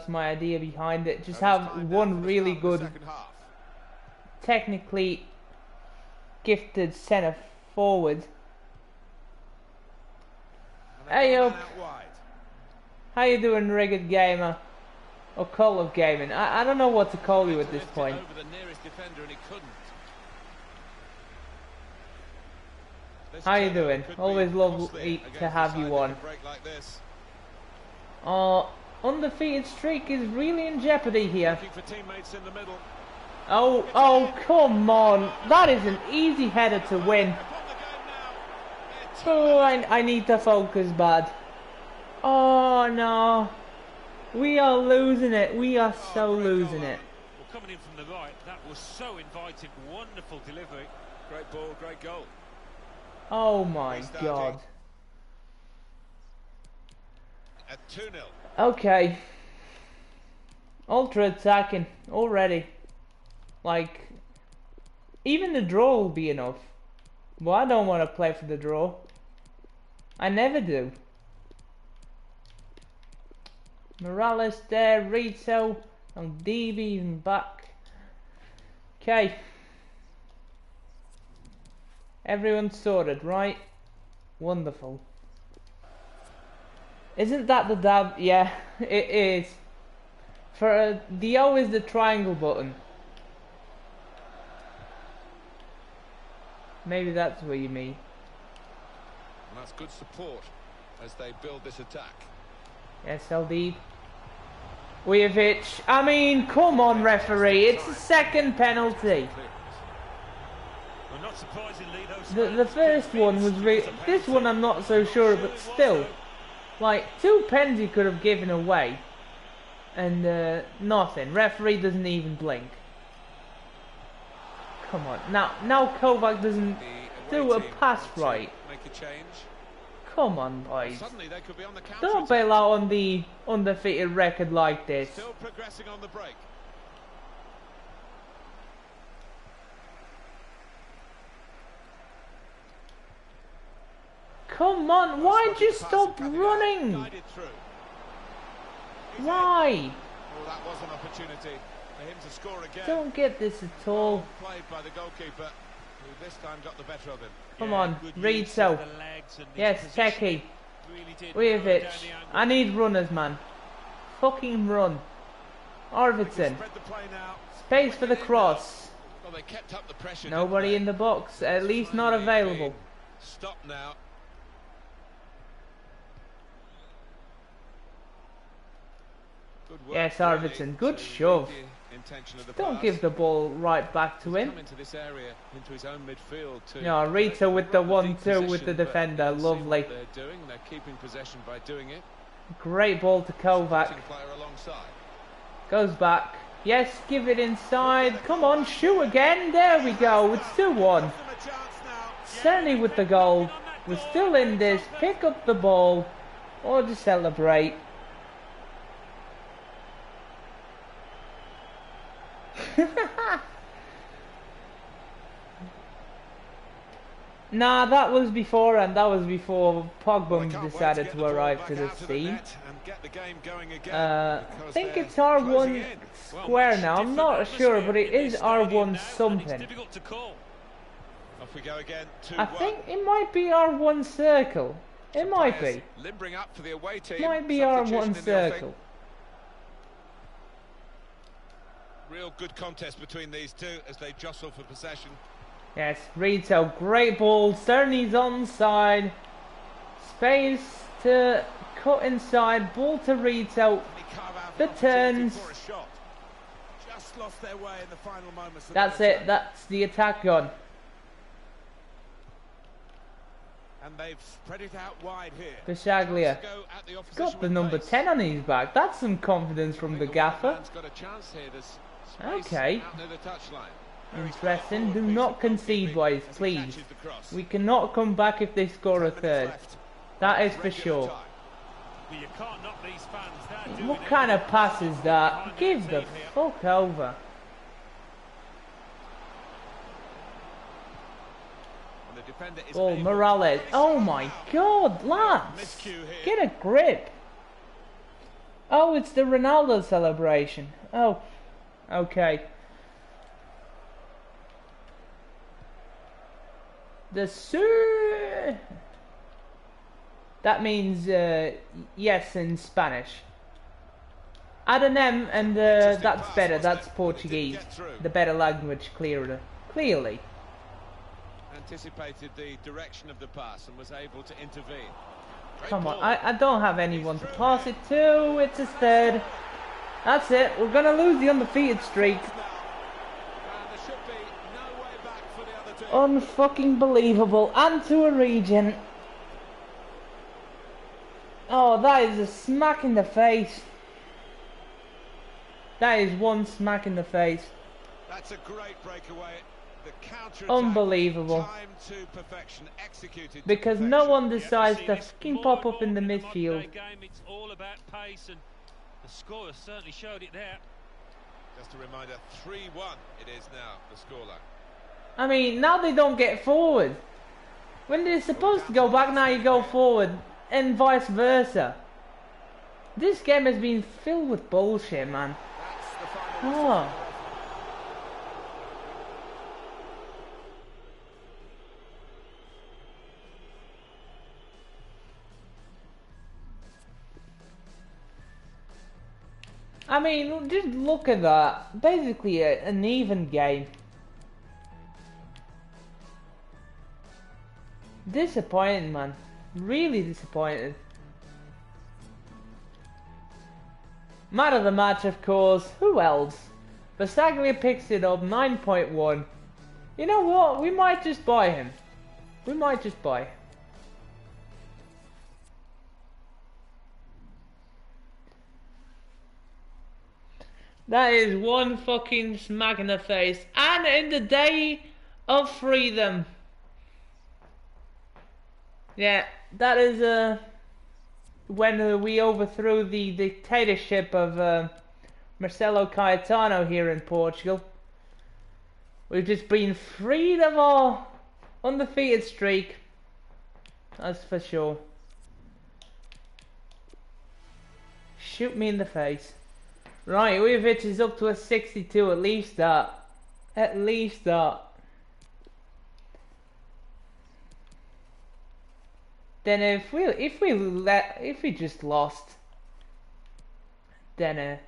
my idea behind it. Just have one really good, technically gifted centre forward. Hey up, how you doing, Rigged Gamer? Or Call of Gaming? I don't know what to call you at this point. How you doing? Always lovely to have you on. Our undefeated streak is really in jeopardy here. Oh, come on. That is an easy header to win. Oh, I need to focus bad. Oh no. We are losing it. We are so losing it. Well, coming in from the right, that was so inviting. Wonderful delivery. Great ball, great goal. Oh my god. At 2-0. Okay. Ultra attacking already. Like, even the draw will be enough. Well, I don't want to play for the draw. I never do. Morales there, Rito, and DB even back. Okay. Everyone's sorted, right? Wonderful. Isn't that the dab? Yeah, it is. For the O is the triangle button. Maybe that's what you mean. And that's good support as they build this attack. Yes, LD. Vujovic. I mean, come on, referee. It's a second penalty. Well, not surprisingly, those The first one was this one I'm not so sure, but still, like 2 pens he could have given away, and nothing. Referee doesn't even blink. Come on, now Kovac doesn't do a pass right. Make a change. Come on, boys. Suddenly they could be on the counter. Don't bail out on the undefeated record like this. Still progressing on the break. Come on, why'd you stop running? Why? Well, that was an opportunity for him to score again. Don't get this at all. Played by the goalkeeper, who this time got the better of him. Come on, read so. Yes, Techie. Vujovic. I need runners, man. Fucking run. Arvidsson. Space for the cross. Well, they kept up the pressure. Nobody in the box, at least not available. Stop now. Yes, Arvidsson. Good shove. Don't give the ball right back to him. No, Rita with the 1-2 with the defender. Lovely. Great ball to Kovac. Goes back. Yes, give it inside. Come on, shoot again. There we go. It's 2-1. Certainly with the goal. We're still in this. Pick up the ball or just celebrate. Nah, that was before, and that was before Pogba decided to arrive to the scene. I think it's R1 square now. I'm not sure, but it is R1 something. I think it might be R1 circle. It might be. Limbering up for the away team. Might be our one Substitution in the offing. circle. Real good contest between these two as they jostle for possession. Yes, Rito, great ball. Cerny's onside. Space to cut inside. Ball to Rito. The turns. Just lost their way in the final moments. That's it. That's the attack gone. And they've spread it out wide here. Bisaglia. Got the number 10 on his back. That's some confidence from the gaffer. Okay. Interesting. Do not concede, boys, please. We cannot come back if they score a third. That is for sure. What kind of pass is that? Give the fuck over. Oh, Morales. Oh my god, lads. Get a grip. Oh, it's the Ronaldo celebration. Oh, okay. The sir. That means yes in Spanish. Add an M and that's better. That's Portuguese. The better language, clearly. Anticipated the direction of the pass and was able to intervene. Come on, I don't have anyone to pass it to. It's his third. That's it. We're gonna lose the undefeated streak. Unfucking believable. And to a Regen. Oh, that is a smack in the face. That is one smack in the face. That's a great breakaway. The counter-attack, unbelievable. timed to perfection, executed to because perfection. no one decides to fucking pop up in the midfield. It's all about pace, and the score certainly showed it there. Just a reminder, 3-1 it is now, the scoreline. I mean, now they don't get forward. When they're supposed to go back, now you go forward, and vice versa. This game has been filled with bullshit, man. That's the final Oh. I mean, just look at that. Basically an even game. Disappointing, man. Really disappointed. Man of the match, of course. Who else? Bisaglia picks it up, 9.1. You know what? We might just buy him. We might just buy him. That is one fucking smack in the face. And in the day of freedom. Yeah, that is when we overthrew the dictatorship of Marcelo Caetano here in Portugal. We've just been freed of our undefeated streak. That's for sure. Shoot me in the face. Right, Ujovic is up to a 62, at least that. At least that. Then if we just lost, then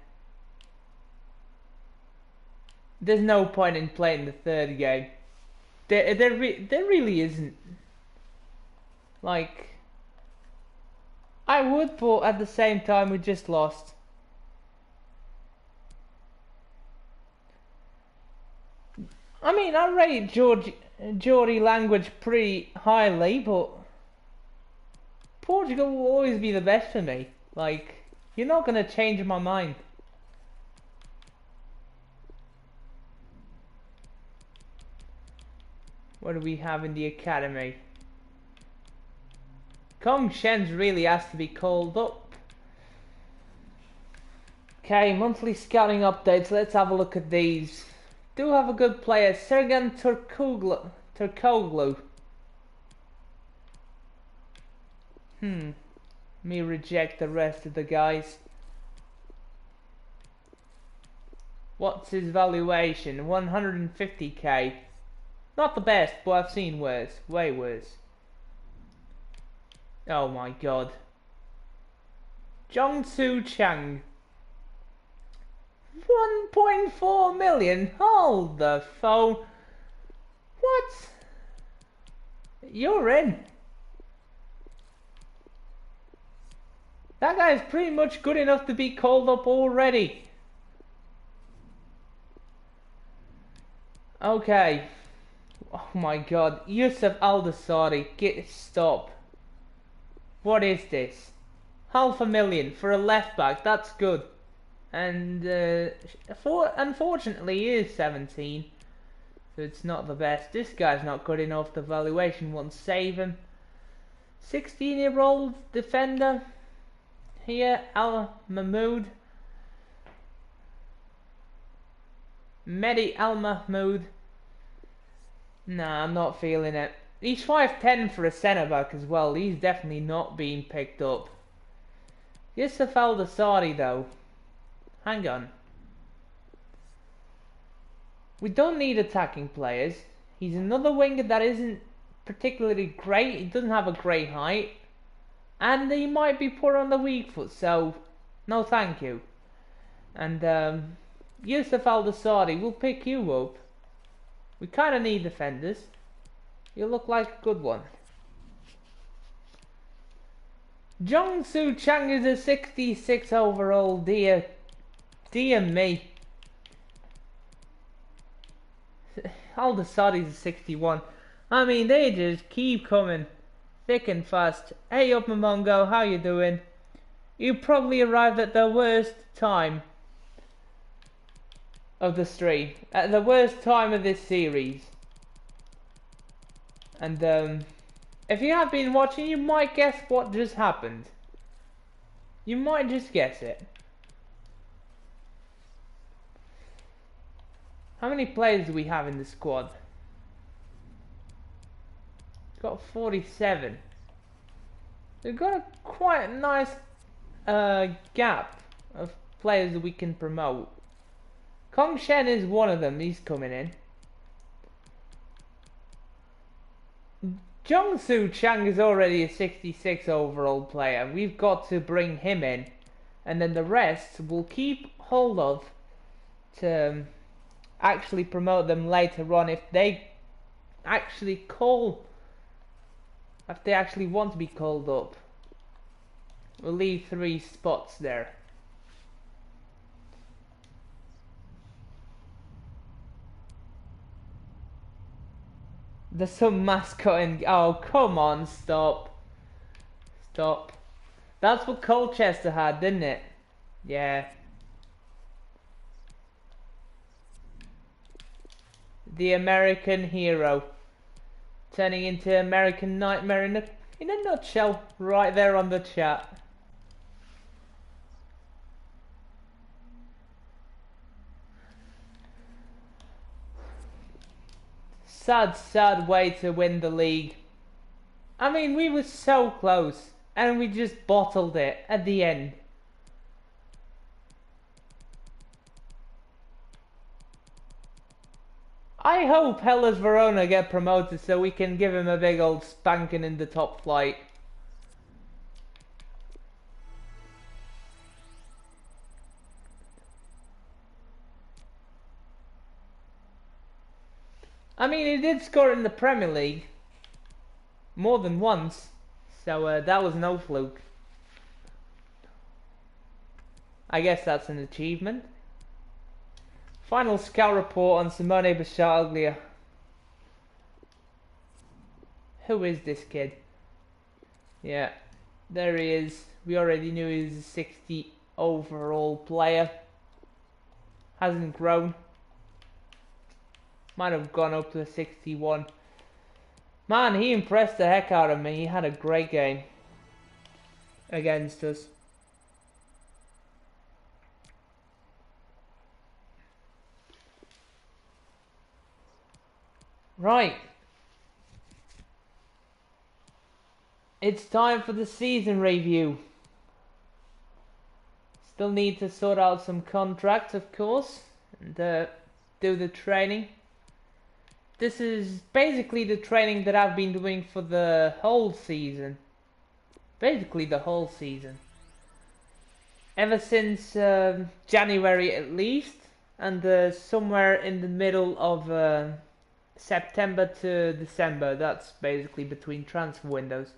there's no point in playing the third game. There really isn't. Like, I would, but at the same time we just lost. I mean, I rate Geordie language pretty highly, but Portugal will always be the best for me. Like, you're not gonna change my mind. What do we have in the academy? Kong Shen's really has to be called up. Okay, monthly scouting updates. Let's have a look at these. Do have a good player, Sergen Turkoglu. Me reject the rest of the guys. What's his valuation? 150k. Not the best, but I've seen worse. Way worse. Oh my god. Jongsu Chang. 1.4 million? Hold the phone. What? You're in. That guy's pretty much good enough to be called up already. Okay. Oh my god. Yusuf Al-Dasari. Stop. What is this? $500,000 for a left back. That's good. And unfortunately he is 17. So it's not the best. This guy's not good enough. The valuation won't save him. 16-year-old defender. Here, Al Mahmoud. Mehdi Al Mahmoud. Nah, I'm not feeling it. He's 5'10 for a centre back as well. He's definitely not being picked up. Yusuf Al-Dasari though. Hang on. We don't need attacking players. He's another winger that isn't particularly great. He doesn't have a great height. And he might be put on the weak foot, so no thank you. And Yusuf Al-Dasari will pick you up. We kind of need defenders. You look like a good one. Jongsu Chang is a 66 overall, dear me. Al-Dasari's a 61. I mean, they just keep coming thick and fast. Hey up Momongo, how you doing? You probably arrived at the worst time of the stream. At the worst time of this series. And if you have been watching, you might guess what just happened. You might just guess it. How many players do we have in the squad? It's got 47. We've got a quite nice gap of players that we can promote. Kong Shen is one of them. He's coming in. Jongsu Chang is already a 66 overall player. We've got to bring him in. And then the rest we'll keep hold of to actually promote them later on if they actually want to be called up. We'll leave 3 spots there. There's some mascot in... Oh, come on, stop. Stop. That's what Colchester had, didn't it? Yeah. The American hero. Turning into American Nightmare in a nutshell. Right there on the chat. Sad way to win the league. I mean, we were so close. And we just bottled it at the end. I hope Hellas Verona get promoted so we can give him a big old spanking in the top flight. I mean, he did score in the Premier League more than once, so that was no fluke. I guess that's an achievement. Final scout report on Simone Bassaglia. Who is this kid? Yeah, there he is. We already knew he was a 60 overall player. Hasn't grown. Might have gone up to a 61. Man, he impressed the heck out of me. He had a great game against us. Right. It's time for the season review. Still need to sort out some contracts, of course, and do the training. This is basically the training that I've been doing for the whole season. Basically the whole season. Ever since January at least, and somewhere in the middle of September to December. That's basically between transfer windows.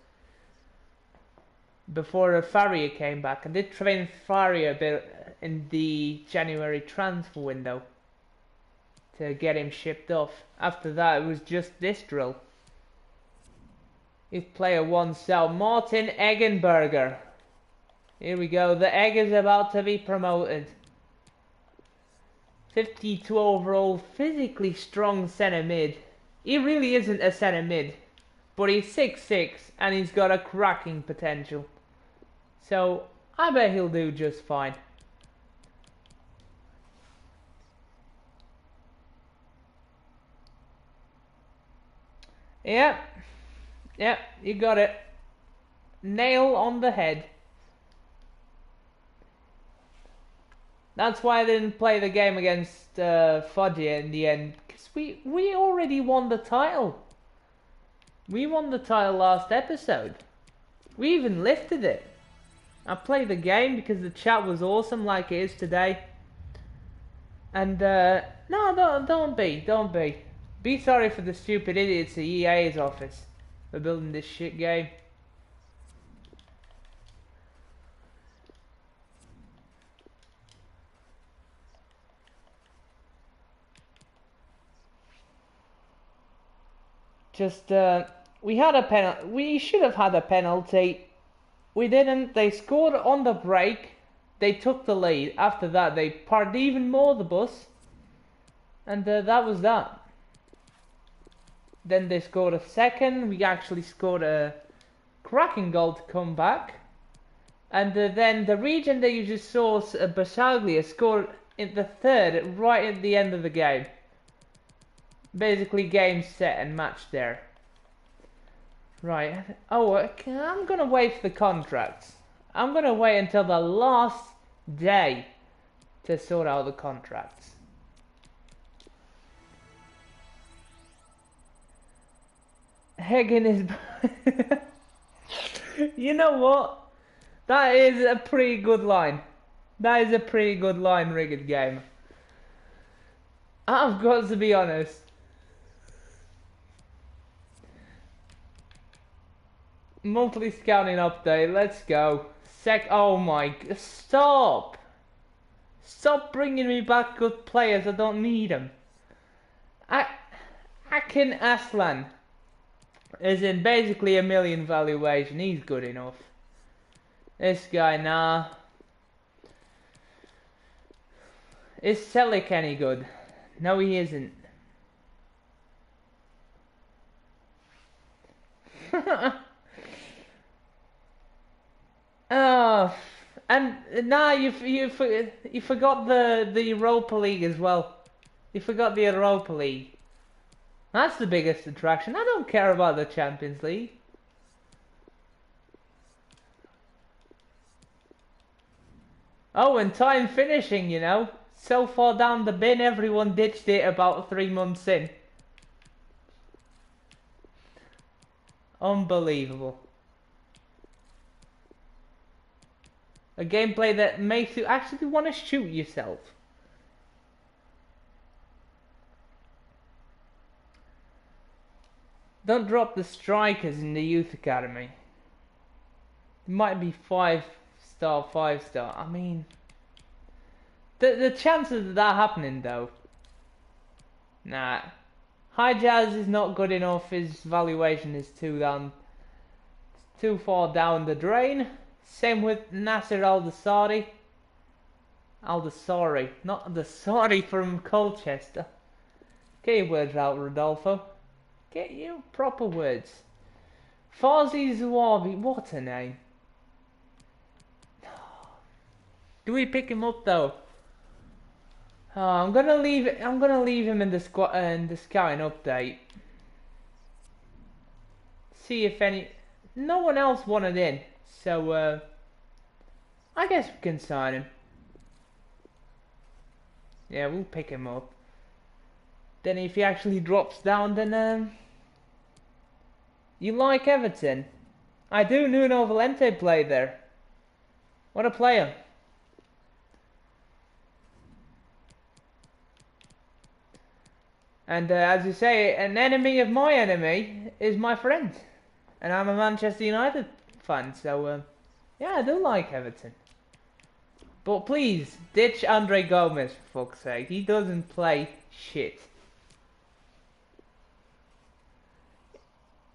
Before Faria came back, I did train Faria a bit in the January transfer window to get him shipped off. After that, it was just this drill. If player 1 sell Martin Eggenberger. Here we go, the Egg is about to be promoted. 52 overall, physically strong centre mid. He really isn't a centre mid, but he's 6'6" and he's got a cracking potential. So I bet he'll do just fine. Yep, you got it. Nail on the head. That's why I didn't play the game against Foggia in the end, because we already won the title. We won the title last episode. We even lifted it. I played the game because the chat was awesome like it is today. And no, don't be. Be sorry for the stupid idiots at EA's office for building this shit game. Just, we had a penalty. We should have had a penalty. We didn't. They scored on the break. They took the lead. After that, they parked even more the bus. And that was that. Then they scored a second. We actually scored a cracking goal to come back. And then the Regen that you just saw, Basaglia, scored in the third, right at the end of the game. Basically game set and match there. Right. Oh, I'm gonna wait for the contracts. I'm gonna wait until the last day to sort out the contracts. Hagen is... You know what? That is a pretty good line. That is a pretty good line, Rigged Game. I've got to be honest. Monthly scouting update, let's go. Oh my, stop! Stop bringing me back good players, I don't need them. Akin Aslan is in basically a million valuation, he's good enough. This guy, nah. Is Selic any good? No, he isn't. Oh, and nah, you forgot the Europa League as well. You forgot the Europa League. That's the biggest attraction. I don't care about the Champions League. Oh, and time finishing, you know. So far down the bin, everyone ditched it about 3 months in. Unbelievable. A gameplay that makes you actually want to shoot yourself. Don't drop the strikers in the youth academy. It might be 5-star, 5-star. I mean, the chances of that happening though. Nah. High Jazz is not good enough. His valuation is too far down the drain. Same with Nasser Al-Dasari. Al-Dasari, not Dasari from Colchester. Get your words out, Rodolfo. Get your proper words. Farzi Zawabi, what a name. Do we pick him up though? I'm gonna leave him in the scouting update. See if no one else wanted in. So, I guess we can sign him. Yeah, we'll pick him up. Then if he actually drops down, then, you like Everton? I do. Nuno Valente played there. What a player. And as you say, an enemy of my enemy is my friend. And I'm a Manchester United fan, so yeah, I do like Everton. But please, ditch Andre Gomez for fuck's sake. He doesn't play shit.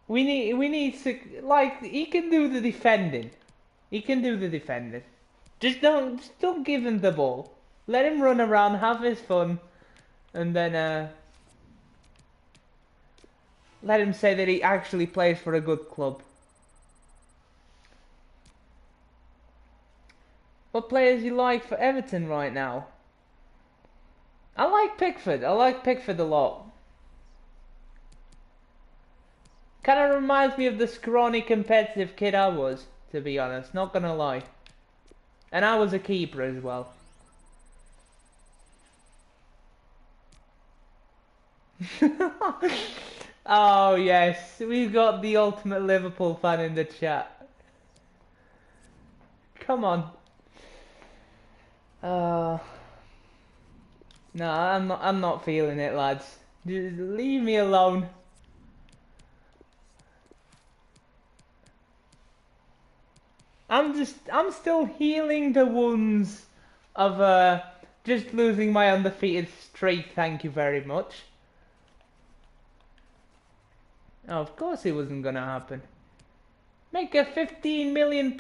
We need to, like, he can do the defending. He can do the defending. Just don't give him the ball. Let him run around, have his fun, and then let him say that he actually plays for a good club. What players you like for Everton right now? I like Pickford. I like Pickford a lot. Kind of reminds me of the scrawny competitive kid I was, to be honest, not gonna lie. And I was a keeper as well. Oh yes, we've got the ultimate Liverpool fan in the chat. Come on. No, I'm not feeling it, lads. Just leave me alone. I'm still healing the wounds of just losing my undefeated streak, thank you very much. Oh, of course it wasn't gonna happen. Make a £15 million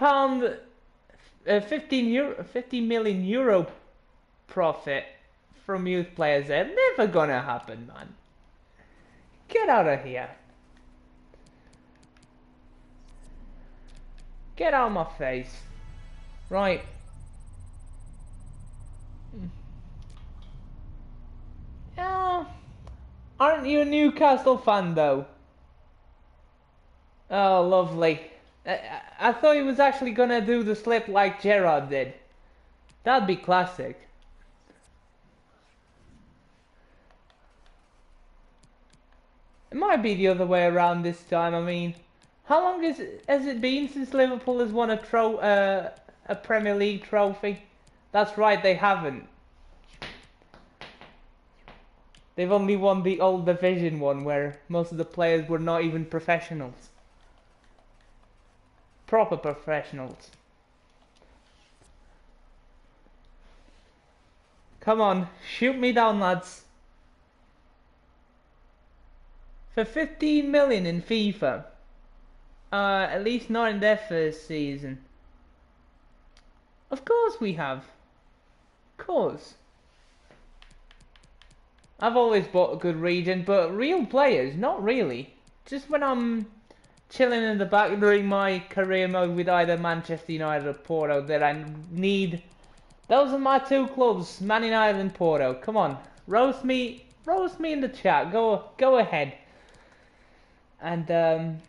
15 million euro profit from youth players there. Never gonna happen, man. Get out of here. Get out of my face. Right. Aren't you a Newcastle fan though? Oh, lovely. I thought he was actually gonna do the slip like Gerrard did. That'd be classic. It might be the other way around this time. I mean, how long has it been since Liverpool has won a Premier League trophy? That's right, they haven't. They've only won the old Division one, where most of the players were not even professionals. Proper professionals. Come on, shoot me down, lads. For 15 million in FIFA. At least not in their first season. Of course we have. Of course. I've always bought a good Regen, but real players, not really. Just when I'm chilling in the back during my career mode with either Manchester United or Porto that I need. Those are my two clubs, Man United and Porto. Come on, roast me in the chat. Go ahead. And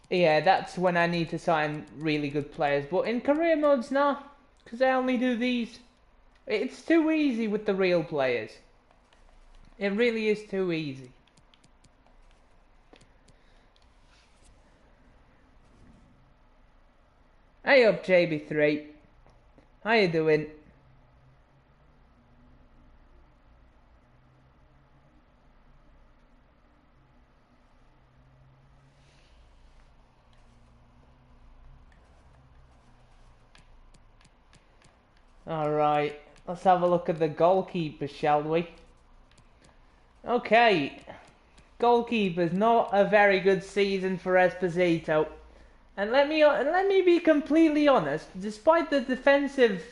yeah, that's when I need to sign really good players. But in career modes, nah, because I only do these. It's too easy with the real players. It really is too easy. Hey up, JB3. How you doing? Alright, let's have a look at the goalkeeper, shall we? Okay, goalkeepers, not a very good season for Esposito. And let me be completely honest, despite the defensive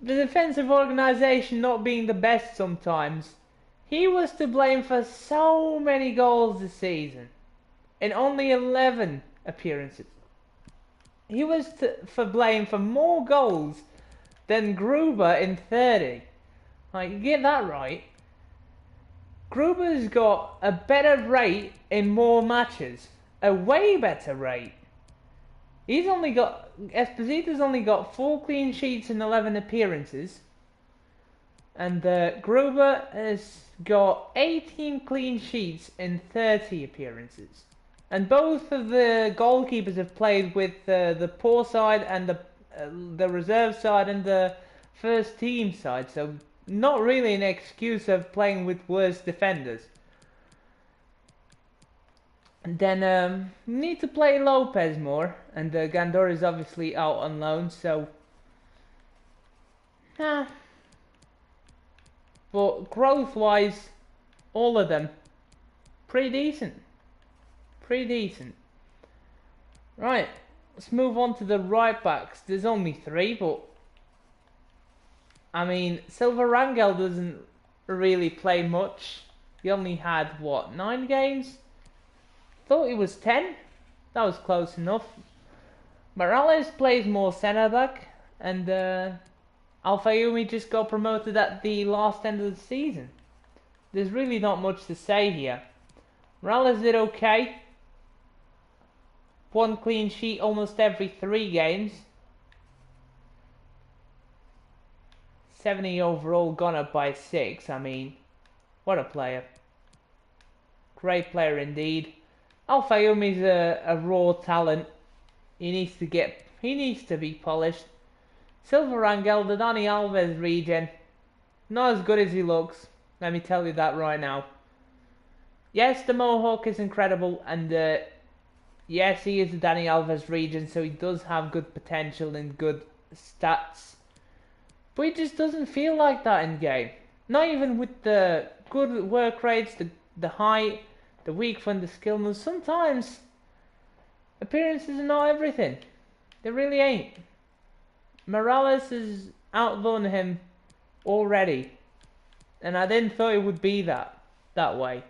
organisation not being the best sometimes, he was to blame for so many goals this season in only 11 appearances. He was for blame for more goals than Gruber in 30. Like, you get that right. Gruber's got a better rate in more matches. A way better rate. Esposito's only got 4 clean sheets in 11 appearances. And Gruber has got 18 clean sheets in 30 appearances. And both of the goalkeepers have played with the poor side and the reserve side and the first team side, so not really an excuse of playing with worse defenders. And then need to play Lopez more, and Gandor is obviously out on loan, so but growth-wise, all of them pretty decent. Pretty decent. Right, let's move on to the right backs. There's only 3, but I mean, Silva Rangel doesn't really play much. He only had, what, 9 games? Thought it was 10. That was close enough. Morales plays more centre-back, and Al-Fayyoumi just got promoted at the last end of the season. There's really not much to say here. Morales did okay. 1 clean sheet almost every 3 games. 70 overall, gone up by 6. I mean, what a player. Great player indeed. Al-Fayyoumi is a raw talent. He needs to be polished. Silva Rangel, the Dani Alves regen, not as good as he looks. Let me tell you that right now. Yes, the Mohawk is incredible, and yes, he is a Dani Alves regen, so he does have good potential and good stats. But he just doesn't feel like that in game. Not even with the good work rates, the height, the weak foot, the skill moves. Sometimes appearances are not everything. They really ain't. Morales has outdone him already, and I didn't thought it would be that way.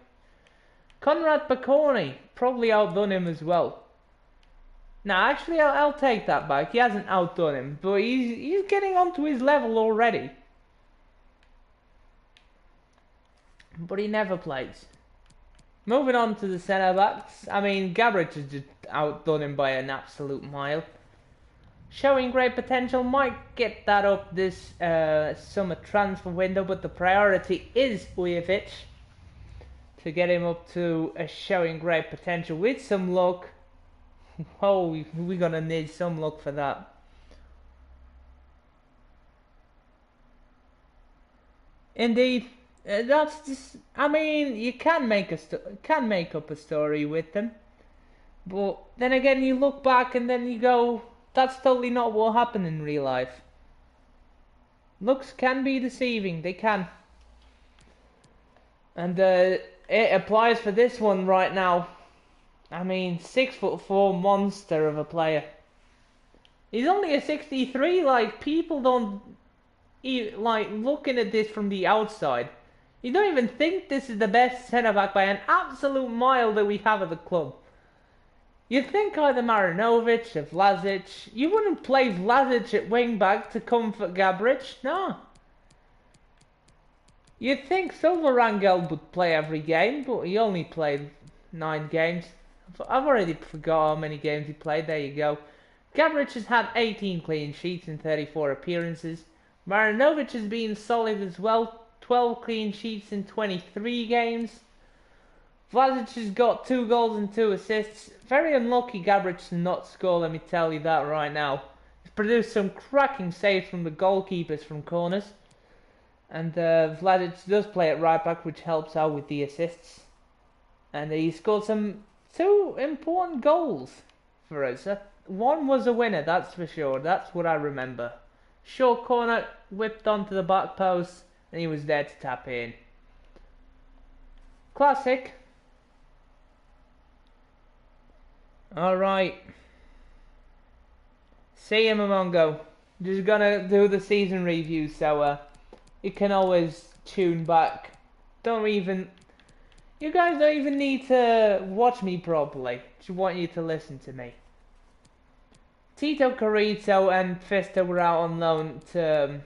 Conrad Baconi probably outdone him as well. Now, actually, I'll take that back. He hasn't outdone him, but he's getting onto his level already. But he never plays. Moving on to the centre backs. I mean, Gabric has just outdone him by an absolute mile. Showing great potential, might get that up this summer transfer window, but the priority is Ujovic to get him up to showing great potential with some luck. Oh, we're gonna need some luck for that. Indeed, that's just. I mean, you can make up a story with them, but then again, you look back and then you go, that's totally not what happened in real life. Looks can be deceiving, they can. And it applies for this one right now. I mean, 6'4" monster of a player. He's only a 63, like, people don't, like, looking at this from the outside, you don't even think this is the best centre-back by an absolute mile that we have at the club. You'd think either Marinovic or Vlasic. You wouldn't play Vlasic at wing-back to comfort Gabric, no. You'd think Silva Rangel would play every game, but he only played 9 games. I've already forgot how many games he played, there you go. Gabric has had 18 clean sheets in 34 appearances. Marinovic has been solid as well, 12 clean sheets in 23 games. Vlasic has got 2 goals and 2 assists. Very unlucky Gabric to not score, let me tell you that right now. He's produced some cracking saves from the goalkeepers from corners. And Vlasic does play at right back, which helps out with the assists. And he scored 2 important goals for us. One was a winner, that's for sure. That's what I remember. Short corner, whipped onto the back post, and he was there to tap in. Classic. Alright. See you, Momongo. Just gonna do the season review, so you can always tune back. You guys don't even need to watch me properly. Just want you to listen to me. Tito Carrito and Fista were out on loan to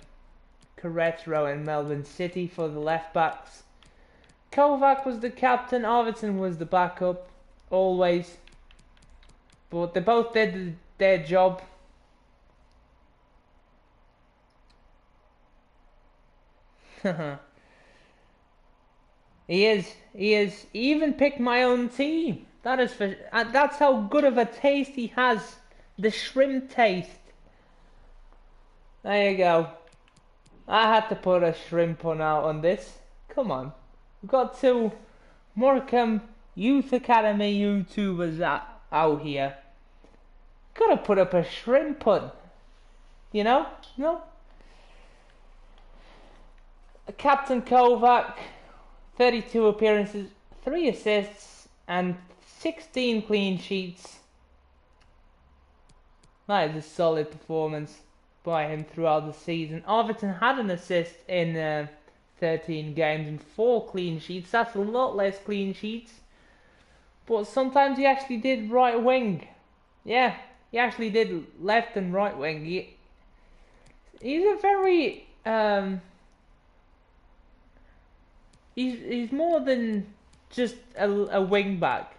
Querétaro and Melbourne City for the left backs. Kovac was the captain, Arvidsson was the backup, always. But they both did their job. He is. He even picked my own team. That is for. That's how good of a taste he has. The shrimp taste. There you go. I had to put a shrimp on out on this. Come on. We've got two Morecambe Youth Academy YouTubers out here. Gotta put up a shrimp on. You know? No? Captain Kovac, 32 appearances, 3 assists, and 16 clean sheets. That is a solid performance by him throughout the season. Arvidsson had an assist in 13 games and 4 clean sheets. That's a lot less clean sheets. But sometimes he actually did right wing. Yeah, he actually did left and right wing. He's a very... He's more than just a wing back.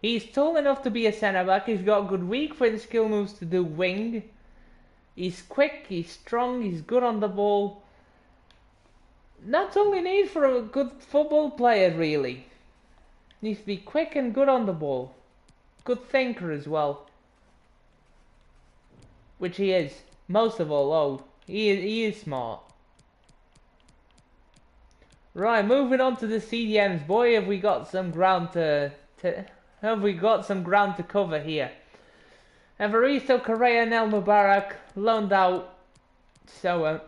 He's tall enough to be a centre back. He's got good weak foot skill moves to do wing. He's quick, he's strong, he's good on the ball. That's all you need for a good football player, really. Needs to be quick and good on the ball. Good thinker as well. Which he is. Most of all, he is smart. Right, moving on to the CDMs. Boy, have we got some ground to cover here. Evaristo Correa and El Mubarak loaned out, so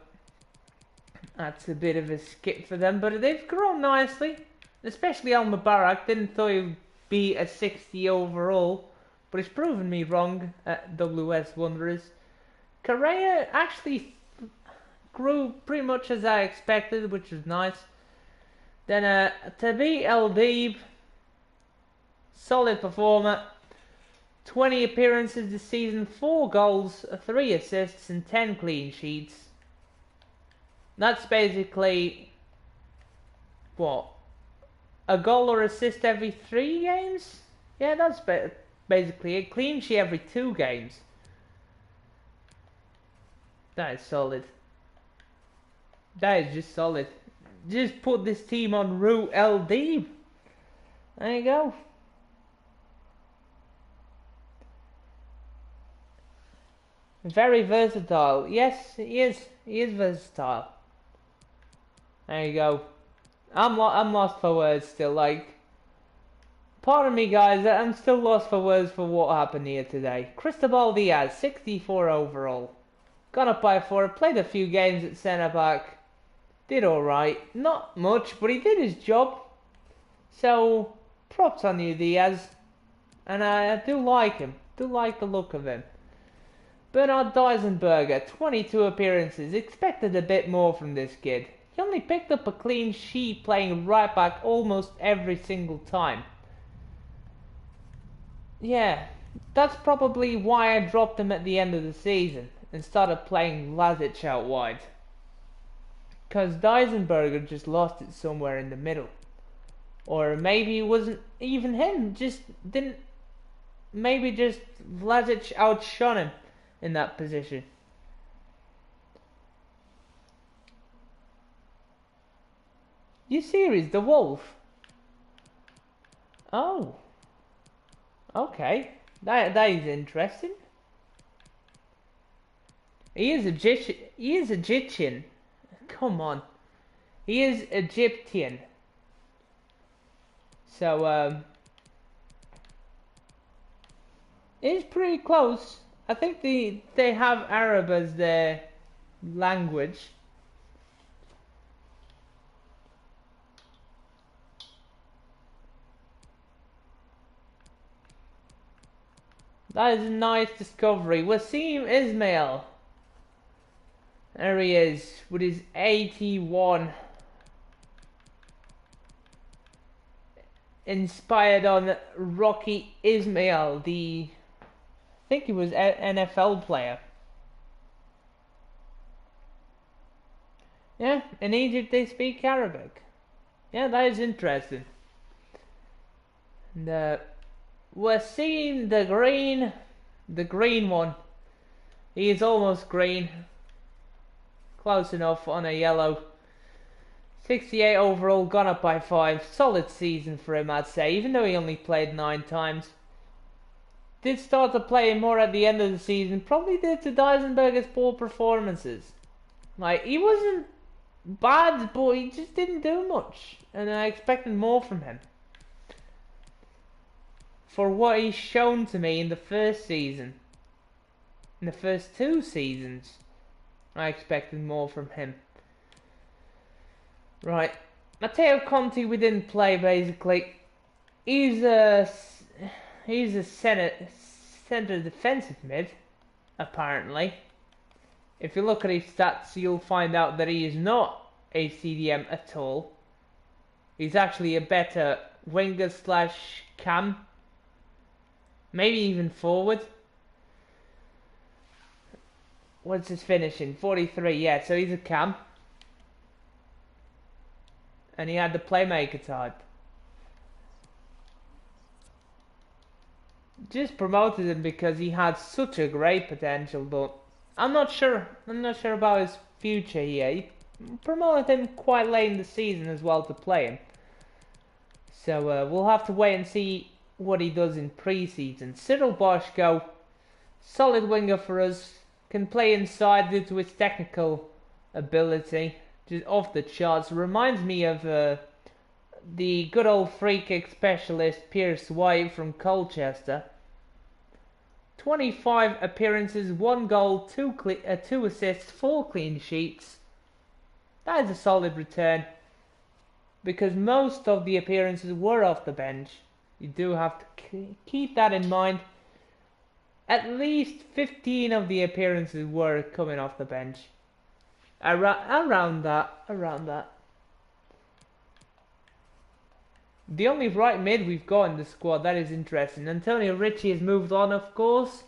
that's a bit of a skip for them, but they've grown nicely. Especially El Mubarak. Didn't thought he'd be a 60 overall, but he's proven me wrong at WS Wanderers. Correa actually grew pretty much as I expected, which was nice. Then Tabi El Deeb, solid performer. 20 appearances this season, 4 goals, 3 assists and 10 clean sheets. That's basically, what, a goal or assist every 3 games? Yeah, that's basically a clean sheet every 2 games. That is solid. That is just solid. Just put this team on route LD. There you go. Very versatile. Yes, he is. He is versatile. There you go. I'm lost for words still. Like, pardon me, guys. I'm still lost for words for what happened here today. Cristobal Diaz, 64 overall. Got up by 4. Played a few games at centre back. Did alright. Not much, but he did his job. So, props on you, Diaz. And I do like him. Do like the look of him. Bernard Deisenberger, 22 appearances. Expected a bit more from this kid. He only picked up a clean sheet playing right back almost every single time. Yeah, that's probably why I dropped him at the end of the season and started playing Lazic out wide. Because Deisenberger just lost it somewhere in the middle. Or maybe it wasn't even him, maybe just Lazic outshone him in that position. You serious? The Wolf? Oh. Okay. That is interesting. He is Egyptian. Come on. He is Egyptian. So, it's pretty close. I think they have Arab as their language. That is a nice discovery. Wasim Ismail. There he is with his 81. Inspired on Rocky Ismail, I think he was an NFL player. Yeah, in Egypt they speak Arabic. Yeah, that is interesting. And Wasim the green one. He is almost green. Close enough on a yellow. 68 overall, gone up by 5. Solid season for him, I'd say, even though he only played 9 times. Did start to play more at the end of the season, probably due to Dijsselberger's poor performances. Like, he wasn't bad, but he just didn't do much, and I expected more from him. For what he's shown to me in the first season, in the first 2 seasons, I expected more from him. Right, Matteo Conti, we didn't play basically. He's a centre defensive mid, apparently. If you look at his stats, you'll find out that he is not a CDM at all. He's actually a better winger slash cam, maybe even forward. What's his finishing? 43, yeah, so he's a cam. And he had the playmaker type. Just promoted him because he had such a great potential, but I'm not sure about his future here. He promoted him quite late in the season as well to play him. So we'll have to wait and see what he does in pre-season. Cyril Boschko, solid winger for us, can play inside due to his technical ability. Just off the charts. Reminds me of the good old free kick specialist Pierce White from Colchester. 25 appearances, 1 goal, 2 assists, 4 clean sheets. That is a solid return, because most of the appearances were off the bench. You do have to keep that in mind. At least 15 of the appearances were coming off the bench. Around that. The only right mid we've got in the squad, that is interesting. Antonio Ricci has moved on, of course,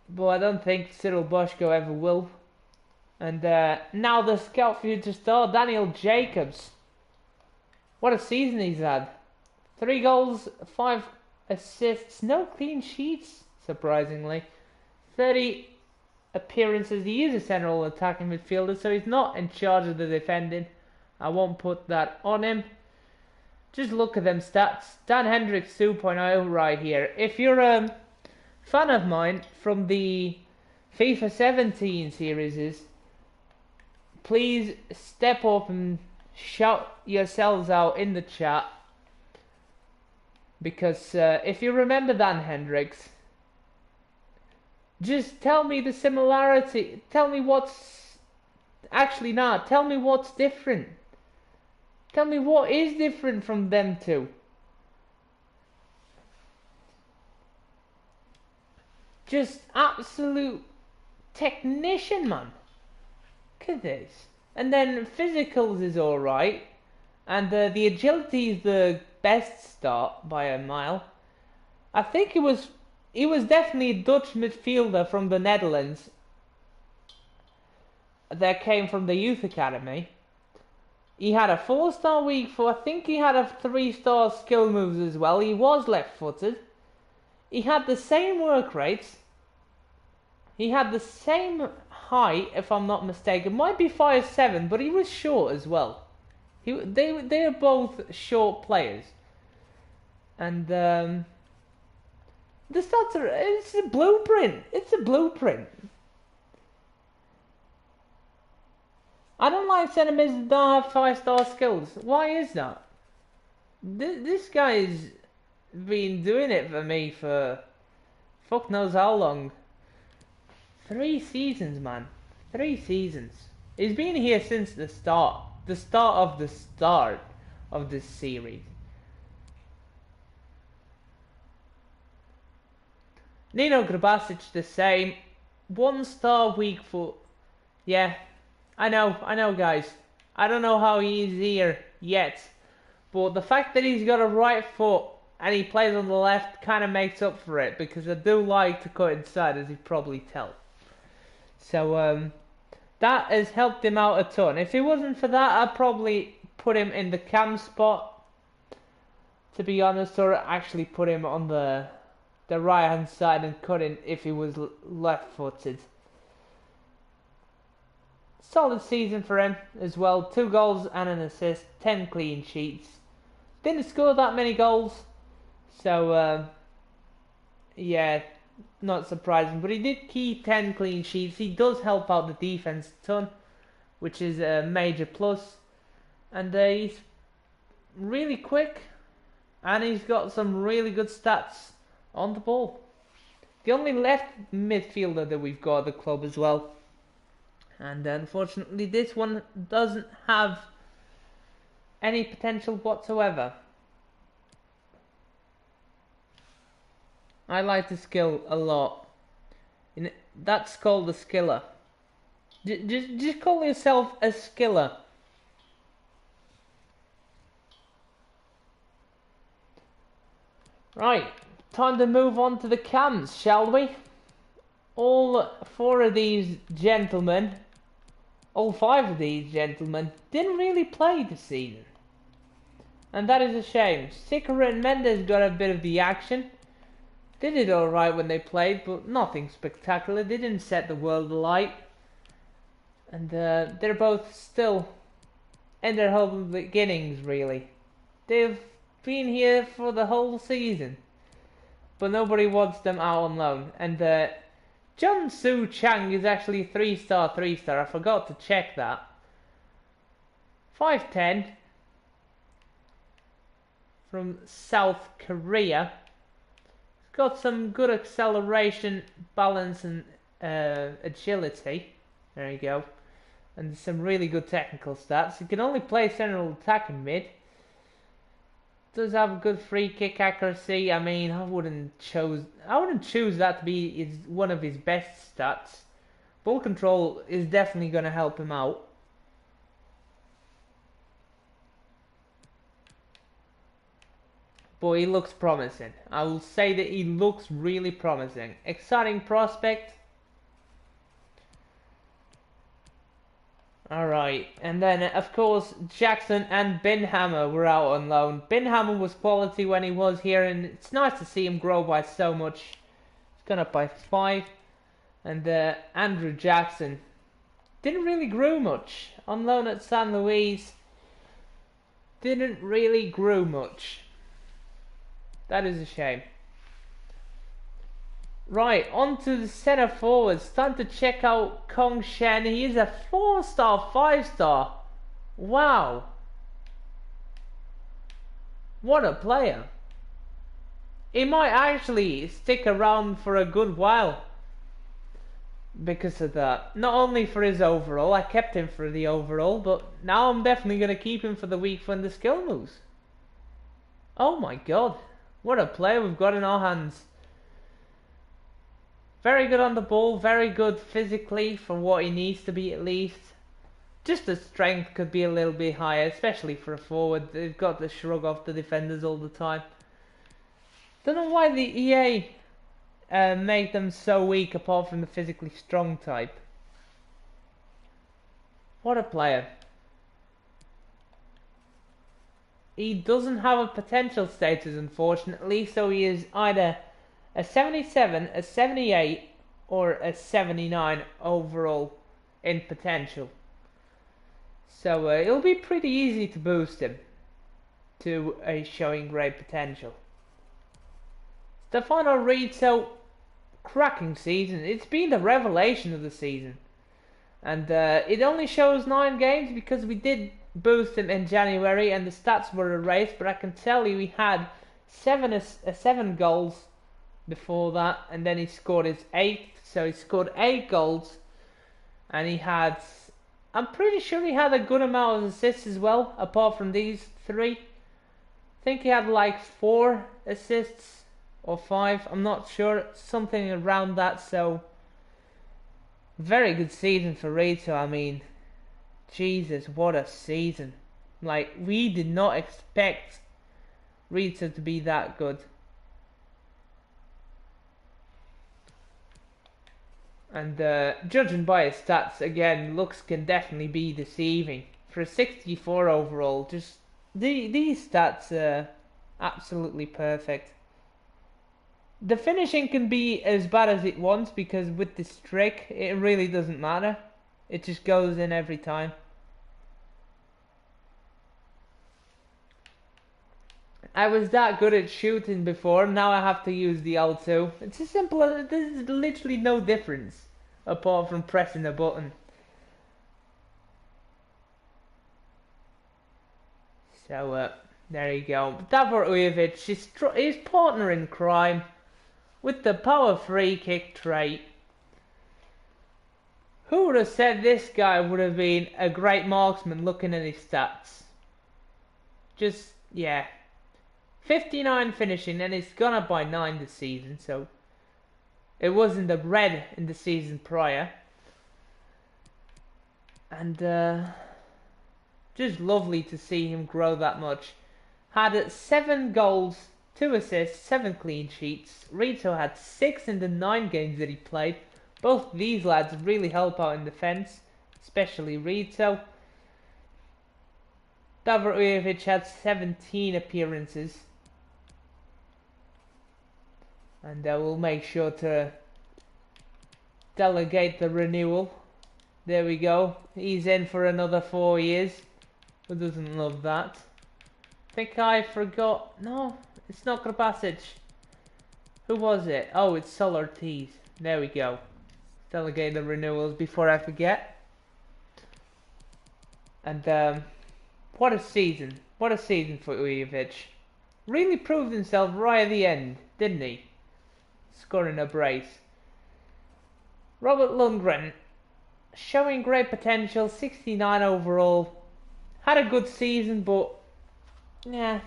but I don't think Cyril Boschko ever will. And now the scout future star, Daniel Jacobs. What a season he's had. 3 goals, 5 assists, no clean sheets, surprisingly. 30 appearances. He is a central attacking midfielder, so he's not in charge of the defending. I won't put that on him. Just look at them stats. Dan Hendricks 2.0 right here. If you're a fan of mine from the FIFA 17 series, please step up and shout yourselves out in the chat. Because if you remember Dan Hendricks, just tell me the similarity. Tell me what's... Actually, not. Tell me what's different. Tell me what is different from them two. Just absolute technician, man. Look at this. And then physicals is alright. And the agility is the best start by a mile. I think he was definitely a Dutch midfielder from the Netherlands that came from the youth academy. He had a 4-star weak foot. I think he had a 3-star skill moves as well. He was left-footed. He had the same work rates. He had the same height, if I'm not mistaken. Might be 5'7", but he was short as well. They are both short players. And the stats are... It's a blueprint. It's a blueprint. I don't like centre mids that don't have 5-star skills. Why is that? This guy's been doing it for me for fuck knows how long. 3 seasons, man. 3 seasons. He's been here since the start. The start of this series. Nino Grabasic the same. 1-star weak foot. Yeah. I know guys. I don't know how he is here yet. But the fact that he's got a right foot and he plays on the left kind of makes up for it. Because I do like to cut inside, as you probably tell. So that has helped him out a ton. If it wasn't for that, I'd probably put him in the cam spot, to be honest. Or actually put him on the right hand side and cut in if he was left footed. solid season for him as well. 2 goals and an assist, 10 clean sheets. Didn't score that many goals, so yeah, not surprising. But he did keep 10 clean sheets. He does help out the defense a ton, which is a major plus. And he's really quick, and he's got some really good stats on the ball. The only left midfielder that we've got at the club as well. And unfortunately this one doesn't have any potential whatsoever. I like the skill a lot. That's called a skiller. Just call yourself a skiller. Right, time to move on to the cams, shall we? All 4 of these gentlemen, all 5 of these gentlemen, didn't really play this season. And that is a shame. Sikora and Mendes got a bit of the action. They did alright when they played, but nothing spectacular. They didn't set the world alight. And they're both still in their humble beginnings, really. They've been here for the whole season, but nobody wants them out on loan. And John Soo Chang is actually 3-star, 3-star. I forgot to check that. 5'10", from South Korea. He's got some good acceleration, balance, and agility. There you go. And some really good technical stats. He can only play central attacking mid. Does have good free kick accuracy. I mean, I wouldn't choose that to be one of his best stats. Ball control is definitely going to help him out. But he looks promising. I will say that he looks really promising. Exciting prospect. Alright, and then of course Jackson and Binhammer were out on loan. Binhammer was quality when he was here, and it's nice to see him grow by so much. He's gone up by 5. And Andrew Jackson didn't really grow much. On loan at San Luis, didn't really grow much. That is a shame. Right, on to the centre forwards. Time to check out Kong Shen. He is a 4-star, 5-star. Wow. What a player. He might actually stick around for a good while because of that. Not only for his overall, I kept him for the overall, but now I'm definitely going to keep him for the week when the skill moves. Oh my god. What a player we've got in our hands. Very good on the ball, very good physically for what he needs to be at least. Just the strength could be a little bit higher, especially for a forward. They've got to shrug off the defenders all the time. Don't know why the EA make them so weak apart from the physically strong type. What a player. He doesn't have a potential status, unfortunately, so he is either a 77, a 78, or a 79 overall in potential. So it'll be pretty easy to boost him to a showing great potential. Stefano Rizzo, cracking season. It's been the revelation of the season. And it only shows 9 games because we did boost him in January and the stats were erased, but I can tell you he had 7 goals before that, and then he scored his 8th, so he scored 8 goals, and he had, I'm pretty sure he had a good amount of assists as well, apart from these 3. I think he had like 4 assists or 5, I'm not sure, something around that. So very good season for Rizzo. I mean, Jesus, what a season. Like, we did not expect Rizzo to be that good. And judging by his stats, again, looks can definitely be deceiving. For a 64 overall, just these stats are absolutely perfect. The finishing can be as bad as it wants because with this trick, it really doesn't matter. It just goes in every time. I was that good at shooting before, now I have to use the L2. It's as simple as, there's literally no difference apart from pressing a button. So, there you go. Davor Ujovic, his partner in crime with the power free kick trait. Who would have said this guy would have been a great marksman looking at his stats? Just, yeah. 59 finishing, and it's gone up by 9 this season, so it wasn't the red in the season prior. And just lovely to see him grow that much. Had 7 goals, 2 assists, 7 clean sheets. Rito had 6 in the 9 games that he played. Both these lads really help out in defence, especially Rito. Davor Ujovic had 17 appearances. And we'll make sure to delegate the renewal. There we go. He's in for another 4 years. Who doesn't love that? I think I forgot. No, it's not Krapasic. Who was it? Oh, it's Sol Ortiz. There we go. Delegate the renewals before I forget. And what a season. What a season for Ujovic. Really proved himself right at the end, didn't he? Scoring a brace. Robert Lundgren, showing great potential, 69 overall. Had a good season, but yeah,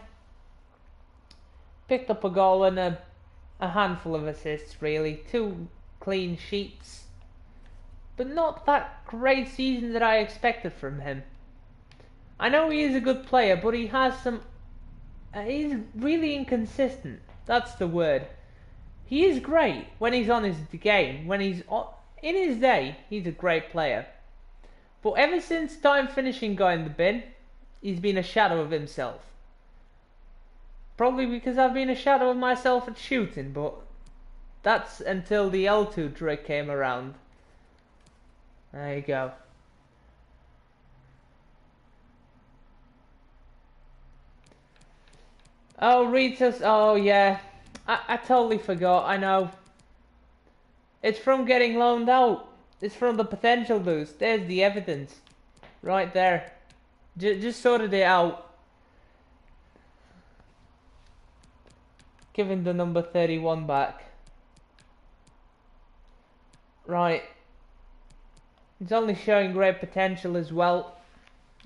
picked up a goal and a handful of assists really. 2 clean sheets, but not that great season that I expected from him. I know he is a good player, but he has some... he's really inconsistent. That's the word. He is great when he's on his game. When he's in his day, he's a great player. But ever since time finishing got in the bin, he's been a shadow of himself. Probably because I've been a shadow of myself at shooting, but that's until the L2 trick came around. There you go. Oh, Ritas. Oh, yeah. I totally forgot. I know. It's from getting loaned out. It's from the potential boost. There's the evidence. Right there. Just sorted it out. Giving the number 31 back. Right. He's only showing great potential as well.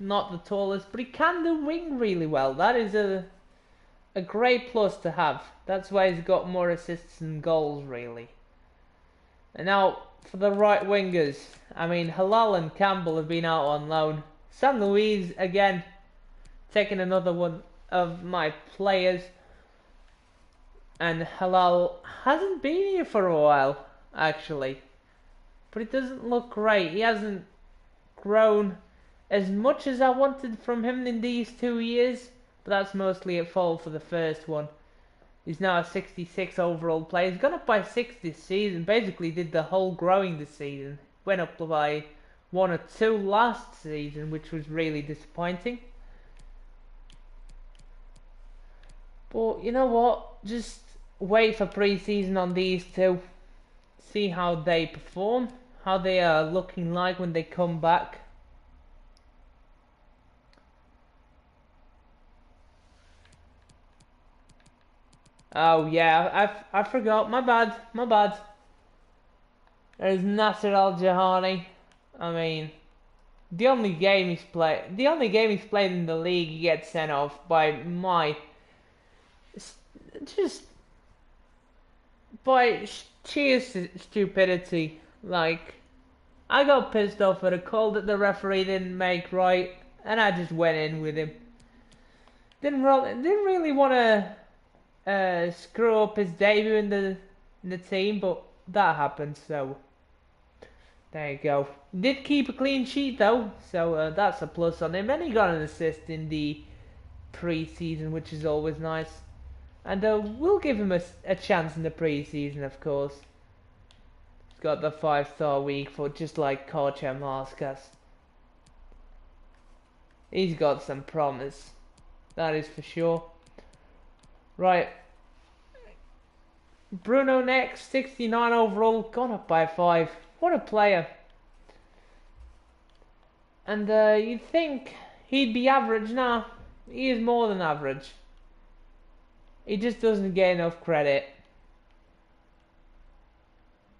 Not the tallest, but he can do wing really well. That is a great plus to have. That's why he's got more assists and goals really. And now for the right wingers, I mean Halal and Campbell have been out on loan. San Luis again, taking another one of my players. And Halal hasn't been here for a while actually, but it doesn't look great. He hasn't grown as much as I wanted from him in these 2 years. But that's mostly at fault for the first one. He's now a 66 overall player. He's gone up by 6 this season. Basically did the whole growing this season. Went up by 1 or 2 last season, which was really disappointing. But you know what? Just wait for pre-season on these two. See how they perform. How they are looking like when they come back. Oh yeah, I forgot. My bad. There's Nasser Al Jahani. I mean, the only game he's played in the league, he gets sent off by sheer stupidity. Like, I got pissed off at a call that the referee didn't make right, and I just went in with him. Didn't really want to screw up his debut in the team, but that happened, so there you go. Did keep a clean sheet though, so that's a plus on him, and he got an assist in the pre-season, which is always nice. And we'll give him a chance in the pre-season, of course. He's got the 5-star week for, just like Kocha Maskas. He's got some promise. That is for sure. Right. Bruno next, 69 overall, gone up by 5. What a player. And you'd think he'd be average. Nah, he is more than average. He just doesn't get enough credit.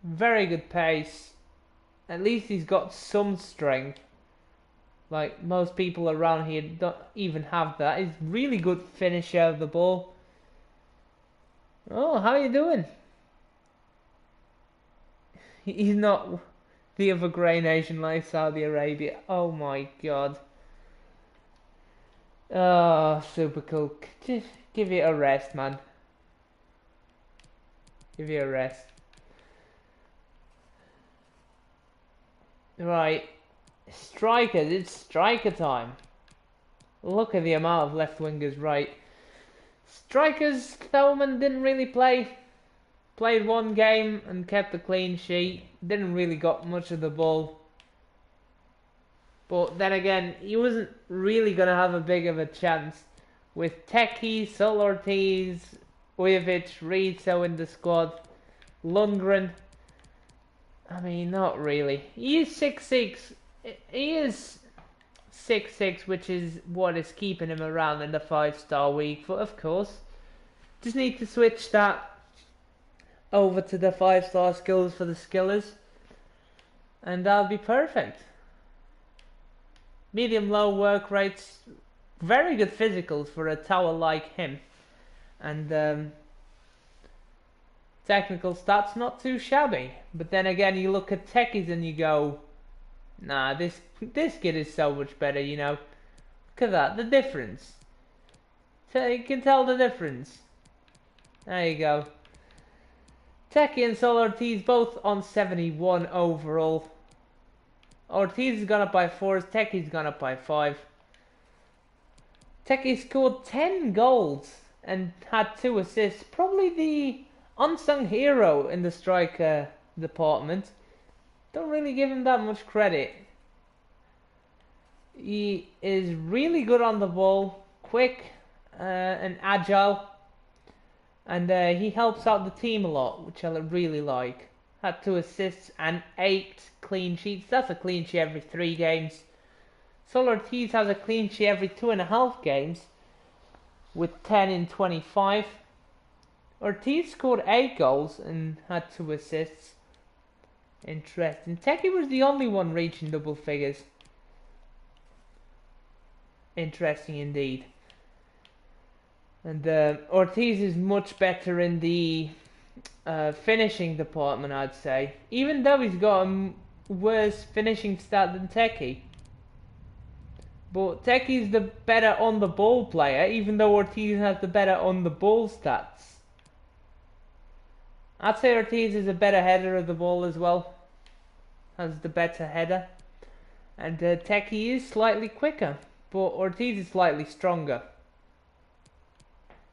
Very good pace. At least he's got some strength. Like most people around here don't even have that. He's really good finisher of the ball. Oh, how are you doing? He's not the other grey nation like Saudi Arabia. Oh my god. Oh, super cool. Just give it a rest, man. Give it a rest. Right. Strikers, it's striker time. Look at the amount of left wingers, right. Strikers, Thelman didn't really play. Played one game and kept a clean sheet. Didn't really got much of the ball. But then again, he wasn't really going to have a big of a chance. With Teki, Sol Ortiz, Ujovic, Rizzo in the squad. Lundgren. I mean, not really. He is 6'6". He is 6'6", which is what is keeping him around in the 5-star week. But of course, just need to switch that over to the 5-star skills for the skillers, and that'll be perfect. Medium low work rates, very good physicals for a tower like him, and technical stats not too shabby. But then again, you look at techies and you go, nah, this kid is so much better, you know. Look at that, the difference. So you can tell the difference. There you go. Teki and Sol Ortiz both on 71 overall. Ortiz has gone up by 4, Teki's gone up by 5. Teki scored 10 goals and had 2 assists. Probably the unsung hero in the striker department. Don't really give him that much credit. He is really good on the ball, quick and agile. And he helps out the team a lot, which I really like. Had 2 assists and 8 clean sheets. That's a clean sheet every 3 games. Sol Ortiz has a clean sheet every 2.5 games, with 10 in 25. Ortiz scored 8 goals and had 2 assists. Interesting. Teki was the only one reaching double figures. Interesting indeed. And Ortiz is much better in the finishing department, I'd say. Even though he's got a worse finishing stat than Teki. But Teki's the better on the ball player, even though Ortiz has the better on the ball stats. I'd say Ortiz is a better header of the ball as well. Has the better header. And Teki is slightly quicker, but Ortiz is slightly stronger.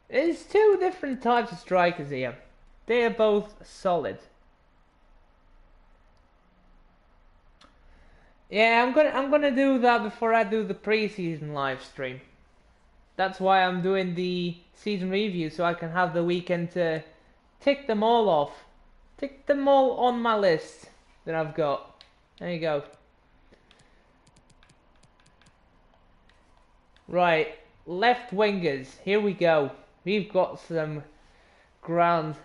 There's 2 different types of strikers here. They are both solid. Yeah, I'm gonna do that before I do the pre-season live stream. That's why I'm doing the season review, so I can have the weekend to tick them all off. Tick them all on my list that I've got. There you go. Right, left wingers. Here we go. We've got some ground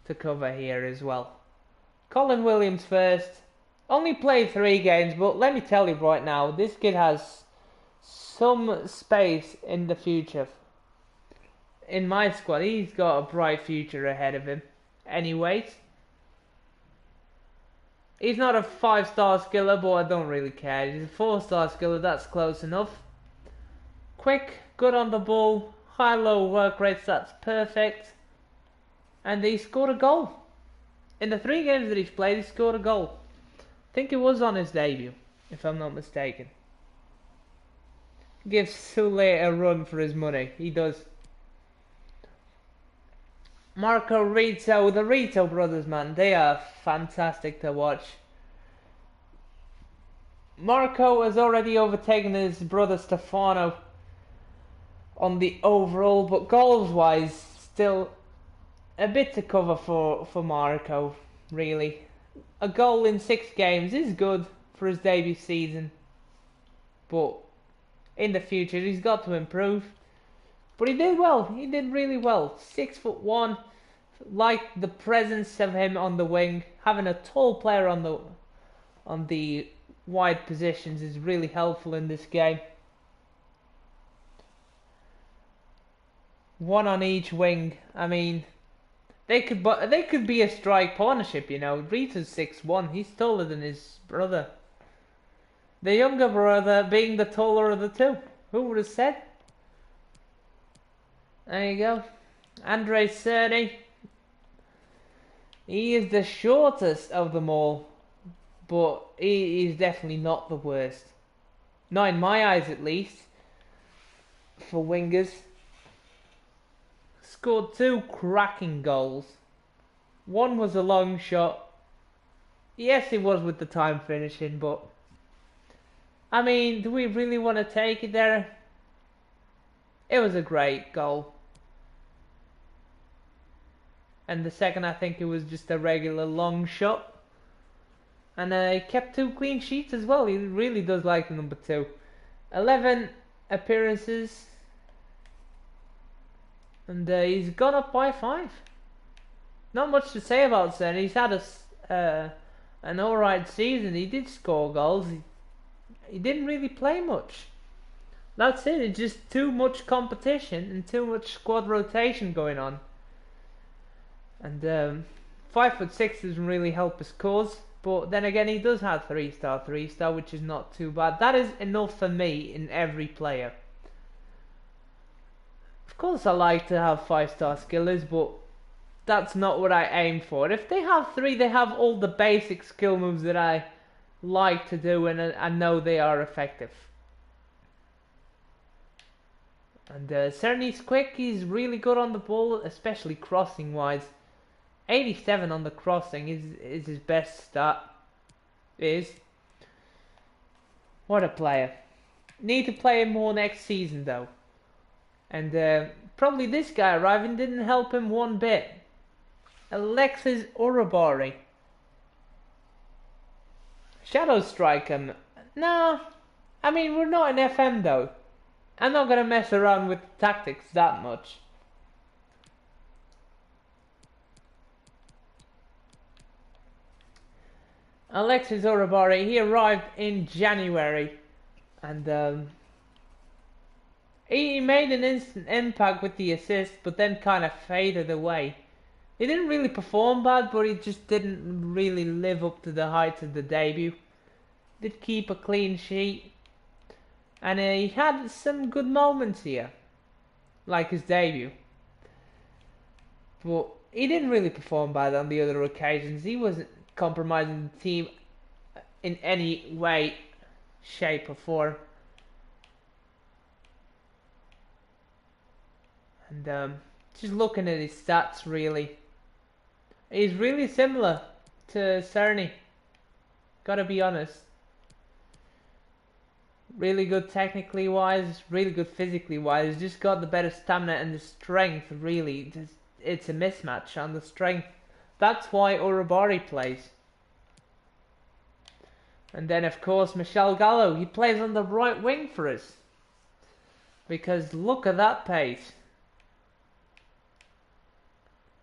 to cover here as well. Colin Williams first. Only played 3 games, but let me tell you right now, this kid has some space in the future. In my squad, he's got a bright future ahead of him. Anyways, he's not a 5-star skiller, but I don't really care. He's a 4-star skiller, that's close enough. Quick, good on the ball. High-low work rates, that's perfect. And he scored a goal. In the 3 games that he's played, he scored a goal. I think it was on his debut, if I'm not mistaken. Gives Sule a run for his money. He does. Marco Rito, the Rito brothers, man, they are fantastic to watch. Marco has already overtaken his brother Stefano on the overall, but goals-wise, still a bit to cover for Marco, really. A goal in 6 games is good for his debut season, but in the future he's got to improve. But he did well, he did really well. 6'1", like the presence of him on the wing, having a tall player on the wide positions is really helpful in this game. One on each wing. I mean, they could be a strike partnership, you know. Rita's 6'1", he's taller than his brother. The younger brother being the taller of the two. Who would have said? There you go. Andre Cerny. He is the shortest of them all, but he is definitely not the worst. Not in my eyes, at least. For wingers. Scored 2 cracking goals. One was a long shot. Yes, it was with the time finishing, but I mean, do we really want to take it there? It was a great goal. And the second, I think it was just a regular long shot. And he kept 2 clean sheets as well. He really does like the number 2. 11 appearances. And he's gone up by 5. Not much to say about Sen. He's had an alright season. He did score goals. He didn't really play much. That's it. It's just too much competition and too much squad rotation going on. And 5'6" doesn't really help his cause. But then again, he does have 3-star, which is not too bad. That is enough for me in every player. Of course, I like to have 5-star skillers, but that's not what I aim for. If they have 3, they have all the basic skill moves that I like to do, and I know they are effective. And Cerny's quick. He's really good on the ball, especially crossing wise. 87 on the crossing is his best stat. What a player. Need to play him more next season though. And probably this guy arriving didn't help him one bit. Alexis Urabari. Shadow Striker. No, I mean, we're not in FM though. I'm not going to mess around with tactics that much. Alexis Urabari, he arrived in January. And he made an instant impact with the assist, but then kind of faded away. He didn't really perform bad, but he just didn't really live up to the heights of the debut. Did keep a clean sheet. And he had some good moments here, like his debut. But he didn't really perform bad on the other occasions. He wasn't compromising the team in any way, shape or form. And just looking at his stats, really, he's really similar to Cerny. Gotta be honest. Really good technically wise, really good physically wise. Just got the better stamina and the strength, really. It's a mismatch on the strength. That's why Urabari plays. And then of course Michel Gallo, he plays on the right wing for us. Because look at that pace.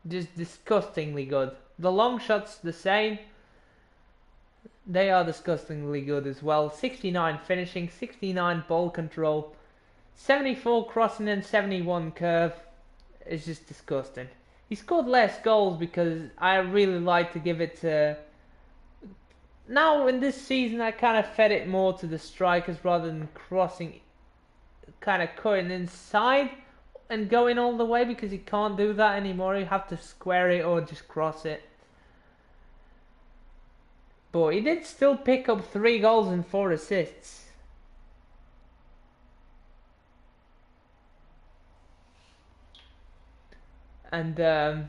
Just disgustingly good. The long shots the same. They are disgustingly good as well. 69 finishing, 69 ball control, 74 crossing and 71 curve. It's just disgusting. He scored less goals because I really like to give it to... Now in this season I kind of fed it more to the strikers rather than crossing, kind of cutting inside and going all the way, because you can't do that anymore. You have to square it or just cross it. But he did still pick up 3 goals and 4 assists. And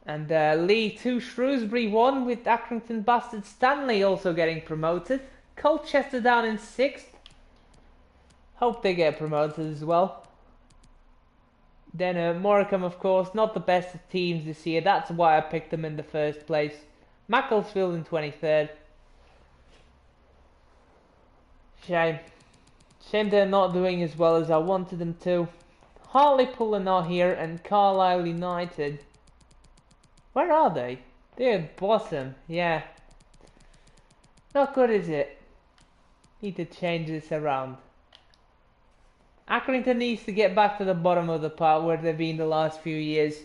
And League 2 Shrewsbury won, with Accrington Bastard Stanley also getting promoted. Colchester down in 6th. Hope they get promoted as well. Then Morecambe, of course, not the best of teams this year. That's why I picked them in the first place. Macclesfield in 23rd. Shame. Shame they're not doing as well as I wanted them to. Hartlepool are not here, and Carlisle United. Where are they? They're at bottom, yeah. Not good, is it? Need to change this around. Accrington needs to get back to the bottom of the part where they've been the last few years.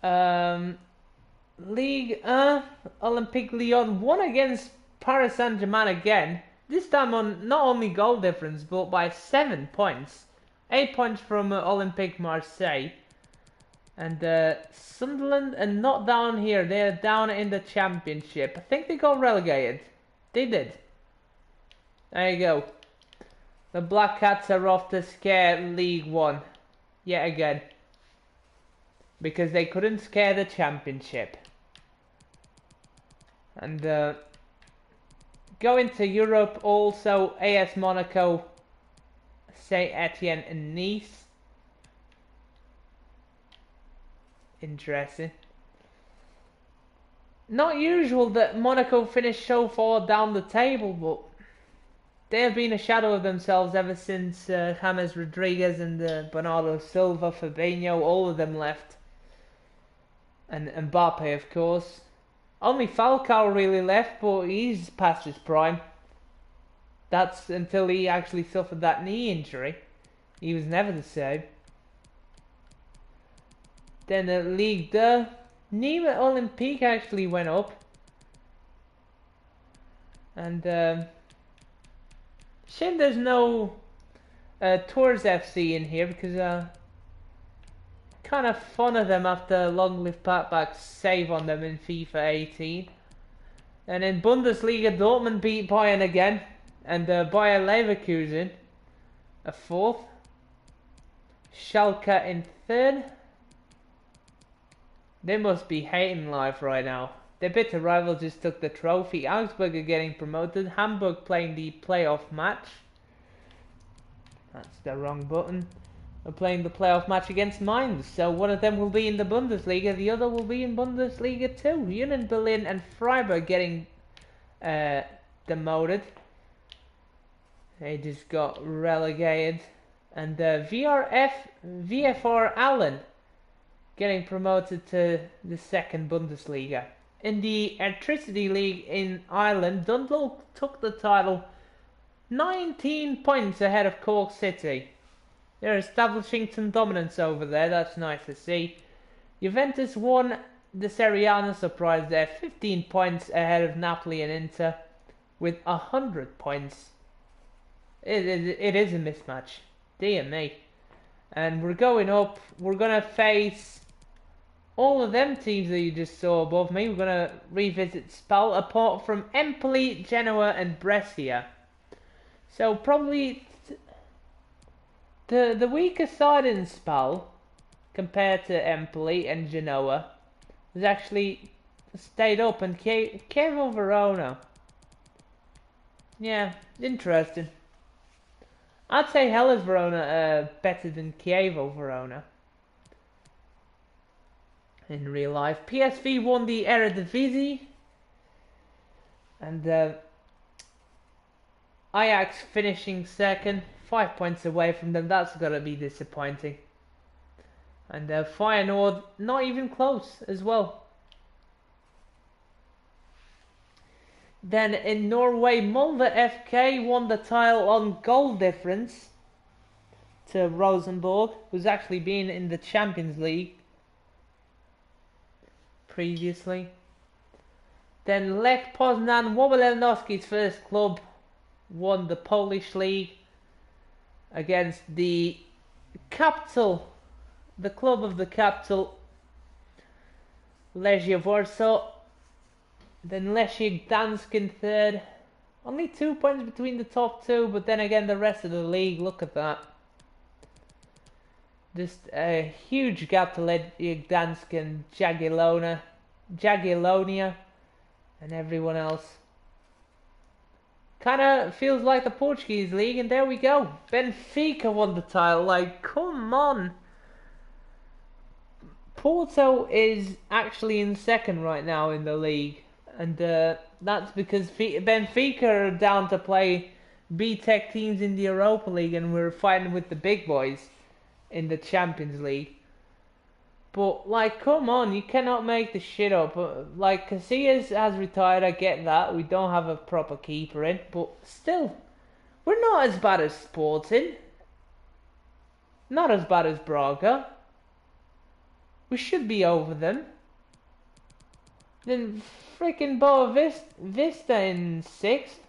Ligue 1, Olympique Lyon won against Paris Saint-Germain again. This time on not only goal difference, but by 7 points. 8 points from Olympique Marseille. And Sunderland are not down here. They're down in the Championship. I think they got relegated. They did. There you go. The Black Cats are off to scare League 1. Yet again. Because they couldn't scare the Championship. And going to Europe also, AS Monaco, Saint Etienne and Nice. Interesting. Not usual that Monaco finish so far down the table, but they have been a shadow of themselves ever since James Rodriguez and Bernardo Silva, Fabinho, all of them left. And Mbappe, of course. Only Falcao really left, but he's past his prime. That's until he actually suffered that knee injury. He was never the same. Then the Ligue 2, Nîmes Olympique actually went up. And shame there's no Tours FC in here, because kind of fun of them after long-lived Patback's save on them in FIFA 18. And in Bundesliga, Dortmund beat Bayern again, and Bayer Leverkusen a 4th. Schalke in 3rd. They must be hating life right now. Their bitter rival just took the trophy. Augsburg are getting promoted. Hamburg playing the playoff match. That's the wrong button. Are playing the playoff match against Mainz. So one of them will be in the Bundesliga. The other will be in Bundesliga too. Union Berlin and Freiburg getting demoted. They just got relegated. And VFR Allen getting promoted to the 2nd Bundesliga. In the Electricity League in Ireland, Dundalk took the title 19 points ahead of Cork City. They're establishing some dominance over there, that's nice to see. Juventus won the Serie A, no surprise there, 15 points ahead of Napoli and Inter with 100 points. It is a mismatch, dear me. And we're going up, we're going to face all of them teams that you just saw above me. We're going to revisit Spal, apart from Empoli, Genoa and Brescia. So probably the weaker side in Spal, compared to Empoli and Genoa, has actually stayed up, and Chievo Verona. Yeah, interesting. I'd say Hellas Verona better than Chievo Verona in real life. PSV won the Eredivisie, and Ajax finishing 2nd, 5 points away from them. That's gotta be disappointing. And Feyenoord not even close as well. Then in Norway, Molde FK won the title on goal difference to Rosenborg, who's actually been in the Champions League previously. Then Lech Poznan, Wobalewski's first club, won the Polish league against the capital, the club of the capital, Legia Warsaw. Then Lechia Gdansk in 3rd. Only 2 points between the top two, but then again the rest of the league, look at that. Just a huge gap to Gdansk and Jagiellonia, and everyone else. Kind of feels like the Portuguese league, and there we go. Benfica won the title. Like, come on. Porto is actually in second right now in the league, and that's because Benfica are down to play B-Tech teams in the Europa League, and we're fighting with the big boys in the Champions League. But, like, come on, you cannot make this shit up. Like, Casillas has retired, I get that. We don't have a proper keeper in. But still, we're not as bad as Sporting. Not as bad as Braga. We should be over them. Then freaking Boa Vista in 6th.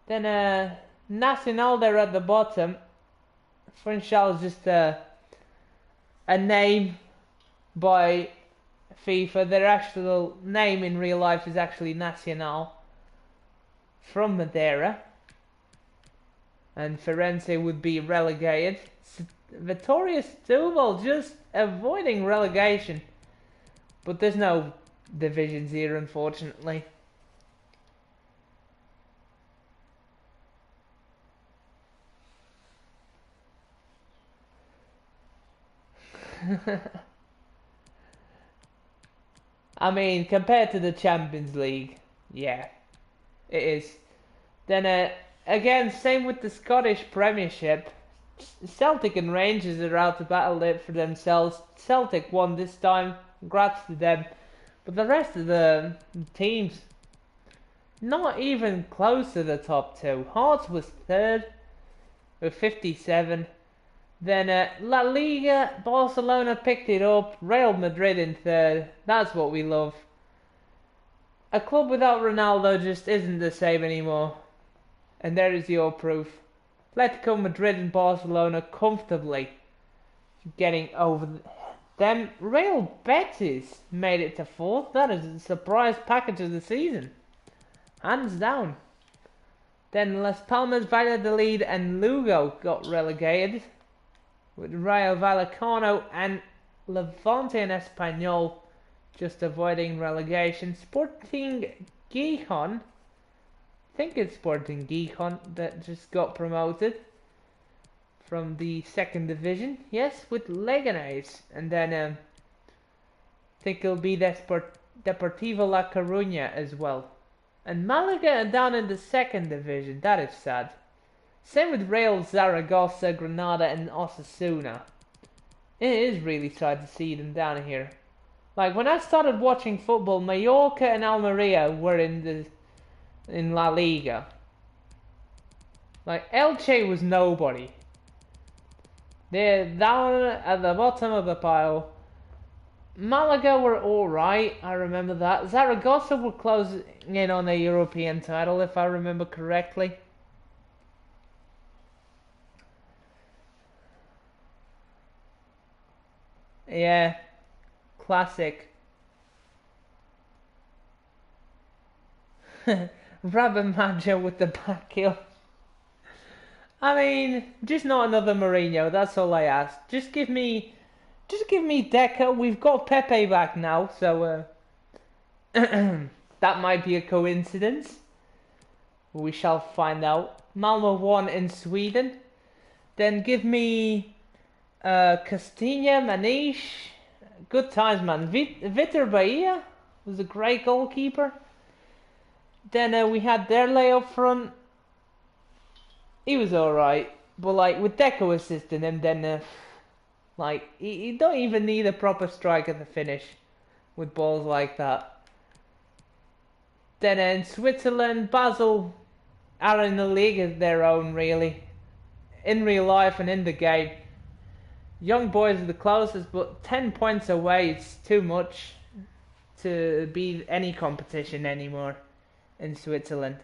Then Nacional there at the bottom. Funchal is just a name by FIFA. Their actual name in real life is actually Nacional from Madeira, and Firenze would be relegated. Vittoria Setúbal just avoiding relegation, but there's no divisions here, unfortunately. I mean, compared to the Champions League, yeah, it is. Then again, same with the Scottish Premiership. Celtic and Rangers are out to battle it for themselves. Celtic won this time, congrats to them. But the rest of the teams, not even close to the top two. Hearts was third with 57. Then La Liga, Barcelona picked it up. Real Madrid in third. That's what we love. A club without Ronaldo just isn't the same anymore. And there is your proof. Atletico Madrid and Barcelona comfortably getting over them. Real Betis made it to fourth. That is a surprise package of the season. Hands down. Then Las Palmas, Valladolid and Lugo got relegated, with Rayo Vallecano and Levante and Espanyol just avoiding relegation. Sporting Gijon, I think it's Sporting Gijon that just got promoted from the second division. Yes, with Leganés. And then I think it'll be Deportivo La Coruña as well. And Malaga are down in the second division. That is sad. Same with Real Zaragoza, Granada and Osasuna. It is really sad to see them down here. Like, when I started watching football, Mallorca and Almeria were in La Liga. Like, Elche was nobody. They're down at the bottom of the pile. Malaga were alright, I remember that. Zaragoza were closing in on a European title, if I remember correctly. Yeah, classic. Rabbit Maggio with the back heel. I mean, just not another Mourinho, that's all I ask. Just give me Deca. We've got Pepe back now, so that might be a coincidence. We shall find out. Malmo won in Sweden. Then give me Castilla, Manish. Good times, man. Vitor Bahia was a great goalkeeper. Then we had Derlei up front. He was alright, but like with Deco assisting him, then like you don't even need a proper striker to finish with balls like that. Then in Switzerland, Basel are in the league of their own, really, in real life and in the game. Young boys are the closest, but 10 points away is too much to be any competition anymore in Switzerland.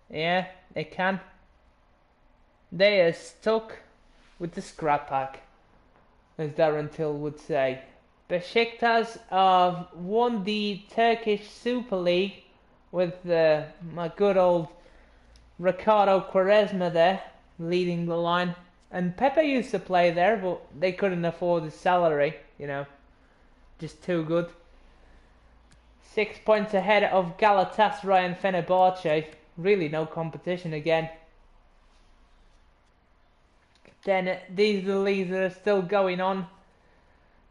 Yeah, it can. They are stuck with the scrap pack, as Darren Till would say. Besiktas have won the Turkish Super League with my good old Ricardo Quaresma there. leading the line. And Pepe used to play there, but they couldn't afford his salary, you know. Just too good. 6 points ahead of Galatasaray and Fenerbahce. Really no competition again. Then these are the leagues that are still going on.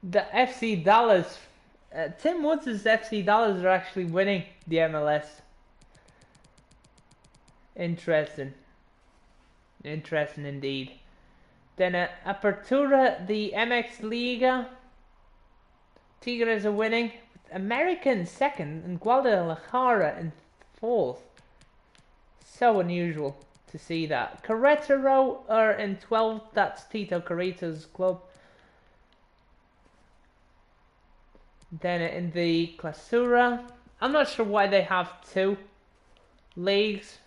The FC Dallas. Tim Woods' FC Dallas are actually winning the MLS. Interesting. Interesting indeed. Then Apertura, the MX Liga. Tigres are winning. American second and Guadalajara in fourth. So unusual to see that. Querétaro are in 12th. That's Tito Carreto's club. Then in the Clausura, I'm not sure why they have two leagues.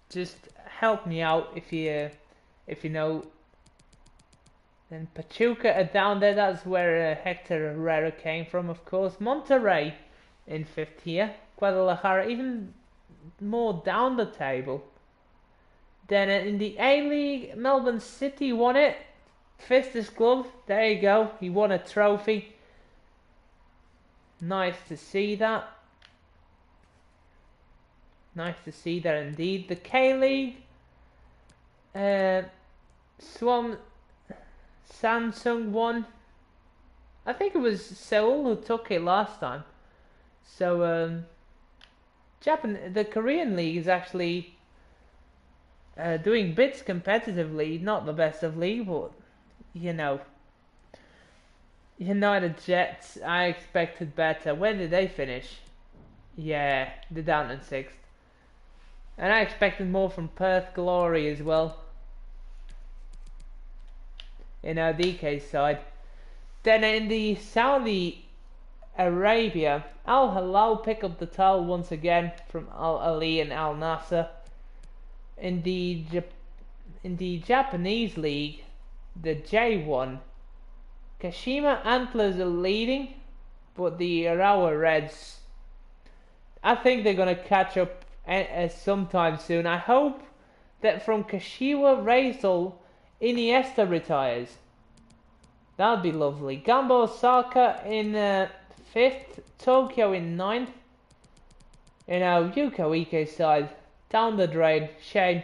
Just help me out if you know. Then Pachuca are down there. That's where Hector Herrera came from, of course. Monterrey in 5th here. Guadalajara even more down the table. Then in the A-League, Melbourne City won it. Fistus Glove, there you go. He won a trophy. Nice to see that. Nice to see that indeed. The K-League, Samsung won. I think it was Seoul who took it last time. So the Korean league is actually doing bits competitively. Not the best of league, but you know. United Jets, I expected better. Where did they finish? Yeah, they're down in 6th. And I expected more from Perth Glory as well. In our DK side. Then in the Saudi Arabia, Al Hilal pick up the title once again from Al Ali and Al Nasser. In the Japanese league, the J1, Kashima Antlers are leading, but the Urawa Reds, I think they're going to catch up sometime soon. I hope that from Kashiwa Reysol, Iniesta retires. That would be lovely. Gamba Osaka in 5th, Tokyo in 9th. You know, Yuko Ike side, down the drain, shame.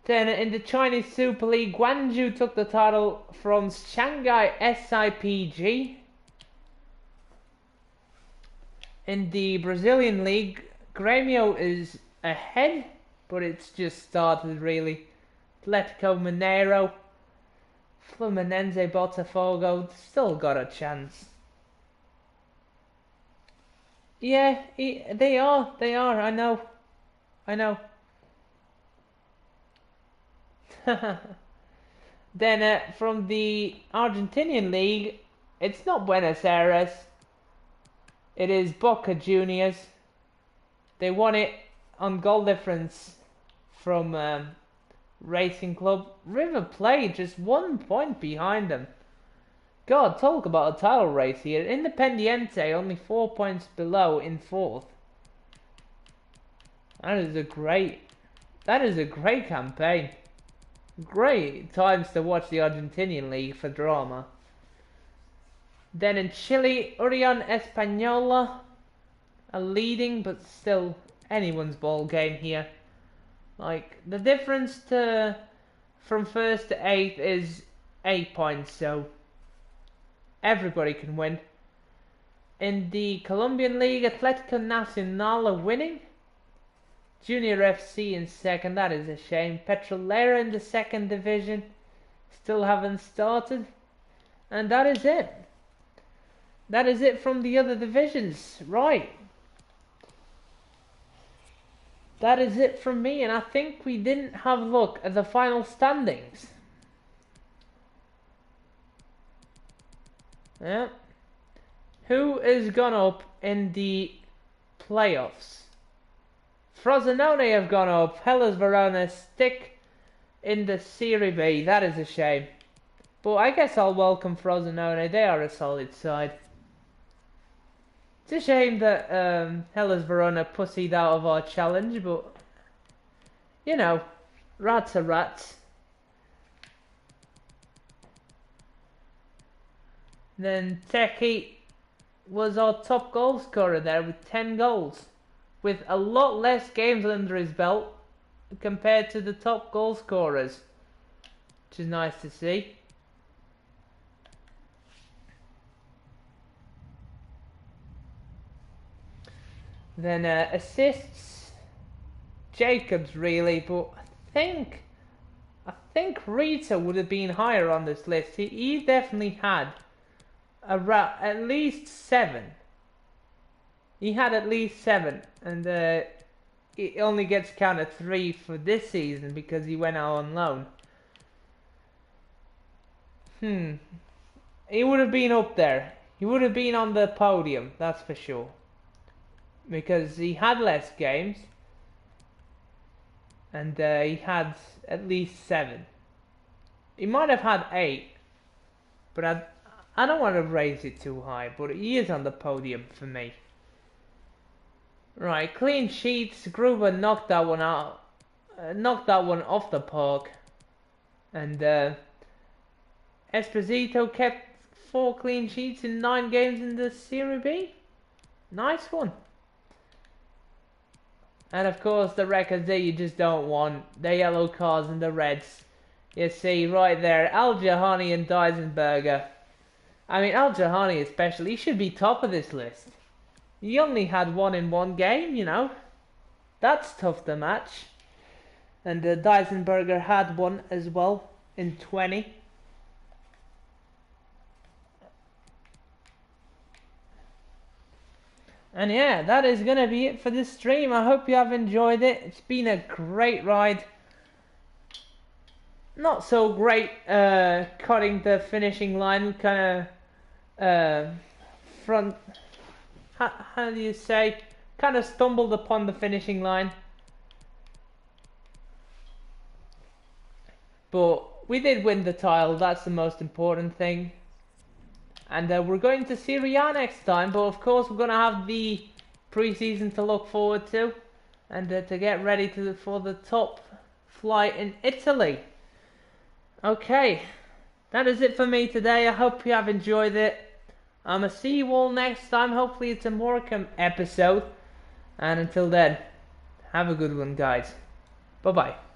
Then in the Chinese Super League, Guangzhou took the title from Shanghai SIPG. In the Brazilian League, Grêmio is ahead, but it's just started really. Atletico Mineiro, Fluminense, Botafogo still got a chance. Yeah, they are, I know. Then from the Argentinian league, it's not Buenos Aires. It is Boca Juniors. They won it on goal difference from Racing Club. River Plate just 1 point behind them. God, talk about a title race here. Independiente only 4 points below in 4th. That is a great campaign. Great times to watch the Argentinian league for drama. Then in Chile, Unión Española are leading, but still anyone's ball game here. Like, the difference from 1st to 8th is 8 points, so everybody can win. In the Colombian league, Atlético Nacional are winning. Junior FC in 2nd, that is a shame. Petrolera in the 2nd division, still haven't started. And that is it. That is it from the other divisions. Right. That is it from me, and I think we didn't have a look at the final standings. Yeah. Who is gone up in the playoffs? Frosinone have gone up. Hellas Verona stick in the Serie B. That is a shame. But I guess I'll welcome Frosinone. They are a solid side. It's a shame that Hellas Verona pussied out of our challenge, but you know, Rats are rats. Then Techie was our top goal scorer there with 10 goals. With a lot less games under his belt compared to the top goal scorers. Which is nice to see. Then assists, Jacobs really, but I think Rita would have been higher on this list. He definitely had at least 7. He had at least 7, and it only gets counted 3 for this season because he went out on loan. He would have been up there. He would have been on the podium, that's for sure. Because he had less games. And he had at least 7. He might have had 8. But I don't want to raise it too high. But he is on the podium for me. Right, clean sheets. Gruber knocked that one out. Knocked that one off the park. And Esposito kept 4 clean sheets in 9 games in the Serie B. Nice one. And of course the records that you just don't want. The yellow cards and the reds. You see right there, Al-Jahani and Deisenberger. I mean, Al-Jahani especially, he should be top of this list. He only had 1 in 1 game, you know. That's tough to match. And Deisenberger had 1 as well in 20. And yeah, that is going to be it for this stream. I hope you have enjoyed it. It's been a great ride. Not so great cutting the finishing line. Kind of front... How do you say? Kind of stumbled upon the finishing line. But we did win the title. That's the most important thing. And we're going to Serie A next time, but of course we're going to have the pre-season to look forward to. And to get ready for the top flight in Italy. Okay, that is it for me today. I hope you have enjoyed it. I'm going to see you all next time. Hopefully it's a Morecambe episode. And until then, have a good one, guys. Bye-bye.